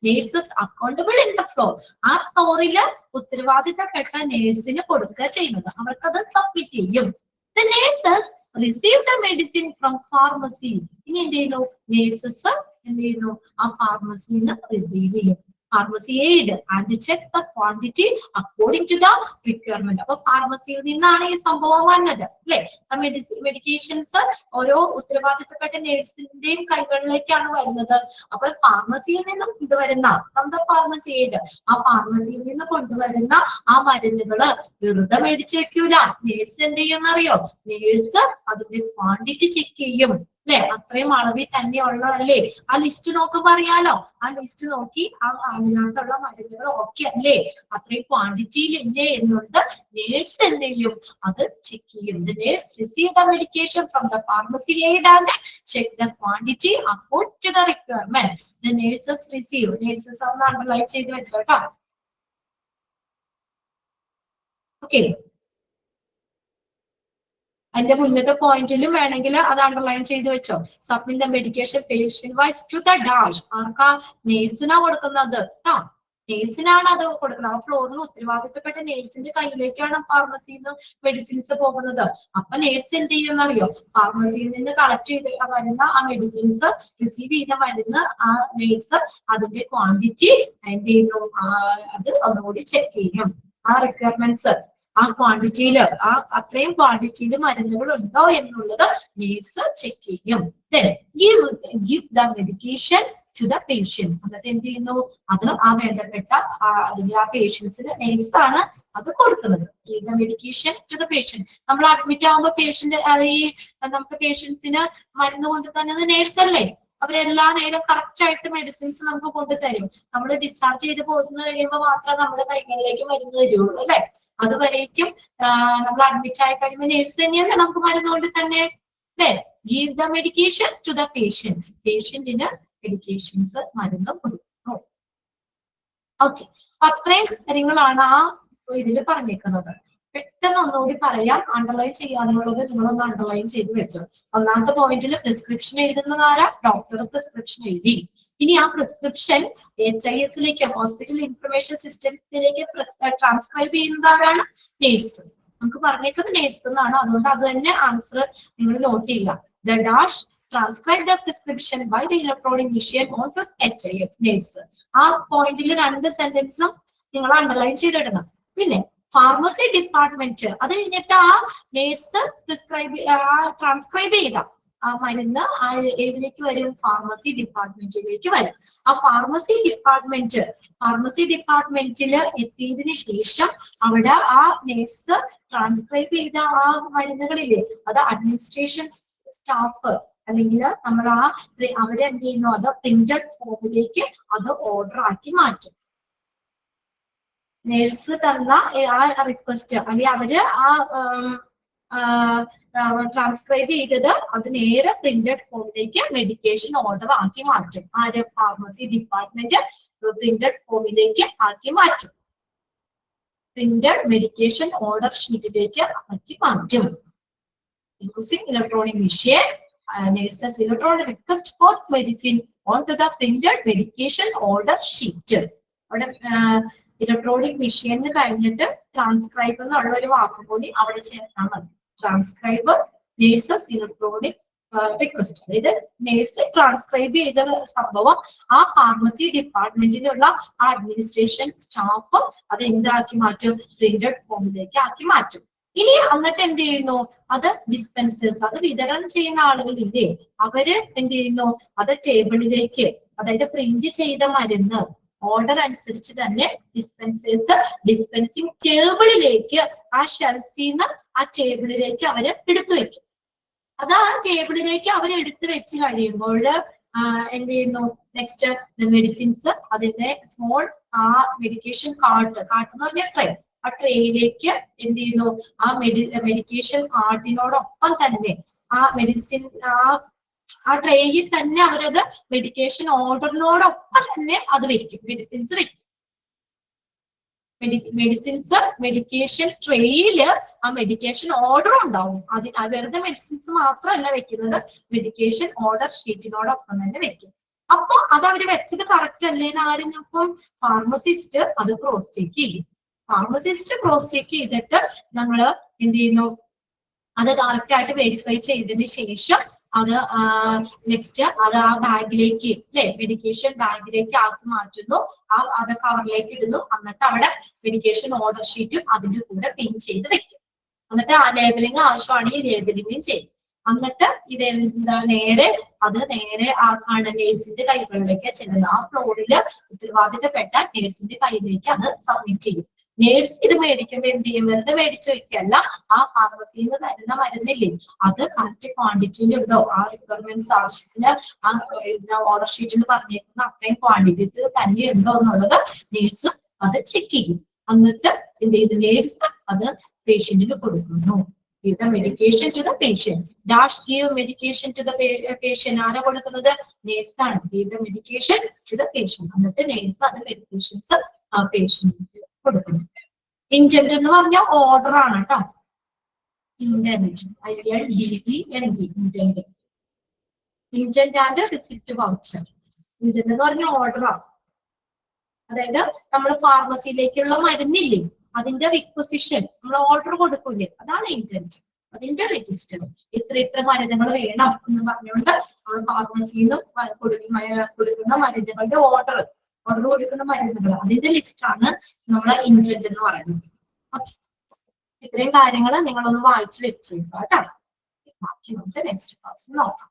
nurses accountable in the floor. ആ ഫ്ലോറില് ഉത്തരവാദിത്തപ്പെട്ട നേഴ്സിന് കൊടുക്കുക ചെയ്യുന്നത്. അവർക്കത് സബ്മിറ്റ് ചെയ്യും. The nurses receive the medicine from pharmacy. ഇനി എന്ത് ചെയ്യുന്നു? നേഴ്സസ് എന്ത് ചെയ്യുന്നു? ആ ഫാർമസിയിൽ നിന്ന് റിസീവ് ചെയ്യും. Pharmacy aid and check the quantity according to the requirement. അപ്പൊ ഫാർമസിയിൽ നിന്നാണ് ഈ സംഭവം വന്നത്, അല്ലെ? മെഡിക്കേഷൻസ് ഓരോ ഉത്തരവാദിത്തപ്പെട്ട നേഴ്സിന്റെയും കൈകളിലേക്കാണ് വരുന്നത്. അപ്പൊ ഫാർമസിയിൽ നിന്നും ഇത് വരുന്ന ഫാർമസി എയ്ഡ്, ആ ഫാർമസിയിൽ നിന്ന് കൊണ്ടുവരുന്ന ആ മരുന്നുകള് വെറുതെ മേടിച്ചു വെക്കൂല. നേഴ്സ് എന്ത് ചെയ്യുന്നറിയോ? നേഴ്സ് അതിന്റെ ക്വാണ്ടിറ്റി ചെക്ക് ചെയ്യും, അല്ലെ? അത്രയും അളവിൽ തന്നെ ഉള്ളതല്ലേ? ആ ലിസ്റ്റ് നോക്കുമ്പോ അറിയാലോ. ആ ലിസ്റ്റ് നോക്കി അതിനകത്തുള്ള മരുന്നുകൾ ഓക്കെ അല്ലേ, അത്രയും ക്വാണ്ടിറ്റിയിൽ ഇല്ലേ എന്നുള്ളത് നേഴ്സ് എന്ത് ചെയ്യും? അത് ചെക്ക് ചെയ്യും. The nurse receive the medication from the pharmacy aid and check the quantity according to the requirement. The nurses receive. Nurses ഒന്ന് അണ്ടർലൈൻ ചെയ്ത് വെച്ചോട്ടോ. ഓക്കെ, അതിന്റെ മുന്നത്തെ പോയിന്റിലും വേണമെങ്കിൽ അത് അണ്ടർലൈൻ ചെയ്ത് വെച്ചോ. Submit the medication patient wise to the dash. ആർക്കാ? നേഴ്സിനാ കൊടുക്കുന്നത്. നേഴ്സിനാണ് അത് കൊടുക്കുന്നത്. ആ ഫ്ലോറിൽ ഉത്തരവാദിത്തപ്പെട്ട നേഴ്സിന്റെ കയ്യിലേക്കാണ് ഫാർമസിയിൽ നിന്ന് മെഡിസിൻസ് പോകുന്നത്. അപ്പൊ നേഴ്സ് എന്ത് ചെയ്യുമെന്നറിയോ? ഫാർമസിയിൽ നിന്ന് കളക്ട് ചെയ്ത് വരുന്ന ആ മെഡിസിൻസ്, റിസീവ് ചെയ്ത മരുന്ന് ആ നേഴ്സ് അതിന്റെ ക്വാണ്ടിറ്റി എന്ത് ചെയ്യുന്നു? അത് ഒന്നുകൂടി ചെക്ക് ചെയ്യും. ആ റിക്വയർമെന്റ്സ്, ആ ക്വാണ്ടിറ്റിയില്, അത്രയും ക്വാണ്ടിറ്റിയിൽ മരുന്നുകൾ ഉണ്ടോ എന്നുള്ളത് നേഴ്സ് ചെക്ക് ചെയ്യും. Give the medication to the patient. എന്നിട്ട് എന്ത് ചെയ്യുന്നു? അത് ആ വേണ്ടപ്പെട്ട അല്ലെങ്കിൽ ആ പേഷ്യൻസിന് നേഴ്സാണ് അത് കൊടുക്കുന്നത്. Give the medication to the patient. നമ്മൾ അഡ്മിറ്റ് ആകുമ്പോൾ പേഷ്യന്റ് നമുക്ക് പേഷ്യൻസിന് മരുന്ന് കൊണ്ടു തന്നത് നേഴ്സ് അല്ലേ? അവരെല്ലാ നേരം കറക്റ്റ് ആയിട്ട് മെഡിസിൻസ് നമുക്ക് കൊണ്ടുതരും. നമ്മൾ ഡിസ്ചാർജ് ചെയ്ത് പോകുന്ന കഴിയുമ്പോൾ മാത്രമേ നമ്മുടെ കൈകളിലേക്ക് മരുന്ന് തരുള്ളൂ, അല്ലെ? അതുവരേക്കും നമ്മൾ അഡ്മിറ്റ് ആയി കഴിയുമ്പോൾ നേഴ്സ് തന്നെയല്ലേ നമുക്ക് മരുന്ന് കൊണ്ട് തന്നെ, അല്ലെ? Give the medication to the patient. പേഷ്യന്റിന് മെഡിക്കേഷൻസ് മരുന്ന് കൊടുക്കും. ഓക്കെ, അത്രയും കാര്യങ്ങളാണ് ആ ഇതിൽ പറഞ്ഞേക്കുന്നത്. പെട്ടെന്ന് ഒന്നുകൂടി പറയാം, അണ്ടർലൈൻ ചെയ്യാനുള്ളത് നിങ്ങളൊന്ന് അണ്ടർലൈൻ ചെയ്ത് വെച്ചോ. ഒന്നാമത്തെ പോയിന്റിൽ പ്രിസ്ക്രിപ്ഷൻ എഴുതുന്നത് ആരാ? ഡോക്ടർ പ്രിസ്ക്രിപ്ഷൻ എഴുതി. ഇനി ആ പ്രിസ്ക്രിപ്ഷൻ HIS ഹോസ്പിറ്റൽ ഇൻഫർമേഷൻ സിസ്റ്റത്തിലേക്ക് ട്രാൻസ്ക്രൈബ് ചെയ്യുന്നത് ആരാണ്? നേഴ്സ്. നമുക്ക് പറഞ്ഞേക്കുന്നത് നേഴ്സ് എന്നാണ്, അതുകൊണ്ട് അത് തന്നെ ആൻസർ നിങ്ങൾ നോട്ട് ചെയ്യുക. The dash transcribe the prescription by the electronic machine onto HIS nurse. ആ പോയിന്റിൽ 2 സെന്റൻസും നിങ്ങൾ അണ്ടർലൈൻ ചെയ്തിടണം. പിന്നെ ഫാർമസി ഡിപ്പാർട്ട്മെന്റ്, അത് കഴിഞ്ഞിട്ട് ആ നേഴ്സ് ട്രാൻസ്ക്രൈബ് ചെയ്ത ആ മരുന്ന് ഏതിലേക്ക് വരും? ഫാർമസി ഡിപ്പാർട്ട്മെന്റിലേക്ക് വരും. ആ ഫാർമസി ഡിപ്പാർട്ട്മെന്റിൽ എത്തിയതിനു ശേഷം അവിടെ ആ നേഴ്സ് ട്രാൻസ്ക്രൈബ് ചെയ്ത ആ മരുന്നുകളില്ലേ, അത് അഡ്മിനിസ്ട്രേഷൻ സ്റ്റാഫ് അല്ലെങ്കിൽ നമ്മൾ അവരെന്ത് ചെയ്യുന്നു? അത് പ്രിന്റഡ് ഫോമിലേക്ക് അത് ഓർഡർ ആക്കി മാറ്റും. നേഴ്സ് തന്ന ആ റിക്വസ്റ്റ് അല്ലെങ്കിൽ അവര് ട്രാൻസ്ക്രൈബ് ചെയ്തത് അത് നേരെ പ്രിന്റഡ് ഫോമിലേക്ക് മെഡിക്കേഷൻ ഓർഡർ ആക്കി മാറ്റും. ആര്? ഫാർമസി ഡിപ്പാർട്ട്മെന്റ് പ്രിന്റഡ് ഫോമിലേക്ക് ആക്കി മാറ്റും. പ്രിന്റഡ് മെഡിക്കേഷൻ ഓർഡർ ഷീറ്റിലേക്ക് ആക്കി മാറ്റും. Using electronic machine nurse's electronic request for medicine onto the printed medication order sheet. അവിടെ ഇലക്ട്രോണിക് മെഷീനിന് കഴിഞ്ഞിട്ട് ട്രാൻസ്ക്രൈബ് എന്നുള്ള ഒരു വാക്ക് കൂടി അവിടെ ചേർത്താൽ മതി. Transcribe nurses electronic request. അതായത് നേഴ്സ് ട്രാൻസ്ക്രൈബ് ചെയ്ത സംഭവം ആ ഫാർമസി ഡിപ്പാർട്ട്മെന്റിലുള്ള ആ അഡ്മിനിസ്ട്രേഷൻ സ്റ്റാഫ് അത് എന്താക്കി മാറ്റും, പ്രിന്റഡ് ഫോമിലേക്ക് ആക്കി മാറ്റും. ഇനി എന്നിട്ട് എന്ത് ചെയ്യുന്നു, അത് ഡിസ്പെൻസേഴ്സ്, അത് വിതരണം ചെയ്യുന്ന ആളുകളില്ലേ, അവര് എന്ത് ചെയ്യുന്നു, അത് ടേബിളിലേക്ക്, അതായത് പ്രിന്റ് ചെയ്ത മരുന്ന് ഓർഡർ അനുസരിച്ച് തന്നെ ഡിസ്പെൻസിങ് ടേബിളിലേക്ക്, ആ ഷെൽഫിൽ നിന്ന് ആ ടേബിളിലേക്ക് അവര് എടുത്തു വെക്കും. അത് ആ ടേബിളിലേക്ക് അവർ എടുത്തു വെച്ച് കഴിയുമ്പോൾ എന്ത് ചെയ്യുന്നു, നെക്സ്റ്റ് മെഡിസിൻസ് അതിന്റെ സ്മോൾ ആ മെഡിക്കേഷൻ കാർട്ട് എന്ന് പറഞ്ഞ ട്രേ, ആ ട്രേയിലേക്ക് എന്ത് ചെയ്യുന്നു, ആ മെഡിക്കേഷൻ കാർട്ടിനോടൊപ്പം തന്നെ ആ മെഡിസിൻ ആ ട്രേയിൽ തന്നെ അവരത് മെഡിക്കേഷൻ ഓർഡറിനോടൊപ്പം തന്നെ അത് വെക്കും, മെഡിസിൻസ് വെക്കും. മെഡിക്കേഷൻ ട്രേയില് ആ മെഡിക്കേഷൻ ഓർഡർ ഉണ്ടാവും. വെറുതെ മെഡിസിൻസ് മാത്രമല്ല വെക്കുന്നത്, മെഡിക്കേഷൻ ഓർഡർ ഷീറ്റിനോടൊപ്പം തന്നെ വെക്കും. അപ്പൊ അത് അവര് വെച്ചത് കറക്റ്റ് അല്ലേന്ന് ആരും നോക്കും, ഫാർമസിസ്റ്റ് അത് ക്രോസ് ചെക്ക് ചെയ്യും. ഫാർമസിസ്റ്റ് ക്രോസ് ചെക്ക് ചെയ്തിട്ട് നമ്മള് എന്ത് ചെയ്യുന്നു, അത് കറക്റ്റ് ആയിട്ട് വെരിഫൈ ചെയ്തതിന് ശേഷം അത് നെക്സ്റ്റ് അത് ആ ബാഗിലേക്ക്, അല്ലെ, മെഡിക്കേഷൻ ബാഗിലേക്ക് ആക്കി മാറ്റുന്നു, അത് കവറിലേക്ക് ഇടുന്നു. എന്നിട്ട് അവിടെ മെഡിക്കേഷൻ ഓർഡർ ഷീറ്റും അതിന്റെ കൂടെ പിൻ ചെയ്ത് വെക്കും. എന്നിട്ട് ആ ലേബലിംഗ് ആവശ്യമാണെങ്കിൽ ലേബലിംഗും ചെയ്യും. എന്നിട്ട് ഇതെന്താ നേരെ ആണ് നേഴ്സിന്റെ കൈകളിലേക്ക് ചെല്ലുന്നത്. ആ ഫ്ലോറിൽ ഉത്തരവാദിത്തപ്പെട്ട നേഴ്സിന്റെ കയ്യിലേക്ക് അത് സബ്മിറ്റ് ചെയ്യും. നേഴ്സ് ഇത് മേടിക്കുമ്പോൾ എന്ത് ചെയ്യും, വെറുതെ മേടിച്ചു വെക്കല്ല, ആ ഫാർമസിയിൽ നിന്ന് തരുന്ന മരുന്നില്ലേ അത് കറക്റ്റ് ക്വാണ്ടിറ്റിയിൽ ഉണ്ടോ, ആ റിക്വയർമെന്റ്സ് ആവശ്യത്തിന് ആ ഓർഡർ ഷീറ്റിൽ പറഞ്ഞേക്കുന്ന അത്രയും ക്വാണ്ടിറ്റി തന്നെ ഉണ്ടോ എന്നുള്ളത് നേഴ്സ് അത് ചെക്ക് ചെയ്യും. എന്നിട്ട് എന്ത് ചെയ്തു, നേഴ്സ് അത് പേഷ്യന്റിന് കൊടുക്കുന്നു. Give the medication to the patient. Dash give medication to the patient. ആരാ കൊടുക്കുന്നത്, നേഴ്സ് ആണ്. Give the medication to the patient. എന്നിട്ട് നേഴ്സ് അത് മെഡിക്കേഷൻസ് പേഷ്യന്റിന് കൊടുക്കുന്നു. ഇന്റന്റ് എന്ന് പറഞ്ഞ ഓർഡർ ആണ് കേട്ടോ. Intent and receipt voucher. Intent എന്ന് പറഞ്ഞ ഓർഡർ ആണ്. അതായത് നമ്മൾ ഫാർമസിയിലേക്കുള്ള മരുന്നില്ലേ അതിന്റെ റിക്വസിഷൻ നമ്മൾ ഓർഡർ കൊടുക്കൂലേ, അതാണ് ഇന്റന്റ്. അതിന്റെ രജിസ്റ്റർ ഇത്ര മരുന്നുകൾ വേണം എന്ന് പറഞ്ഞുകൊണ്ട് നമ്മൾ ഫാർമസിയിൽ നിന്നും കൊടുക്കുന്ന മരുന്നുകളുടെ ഓർഡർ കൊടുക്കുന്ന മരുന്നുകൾ അതിന്റെ ലിസ്റ്റാണ് നമ്മളെ ഇന്റന്റ് എന്ന് പറയുന്നത്. ഓക്കെ, ഇത്രയും കാര്യങ്ങൾ നിങ്ങളൊന്ന് വായിച്ചു വെച്ചേക്കാം കേട്ടോ. ബാക്കി നമുക്ക് നെക്സ്റ്റ് ക്ലാസ്സിൽ നോക്കാം.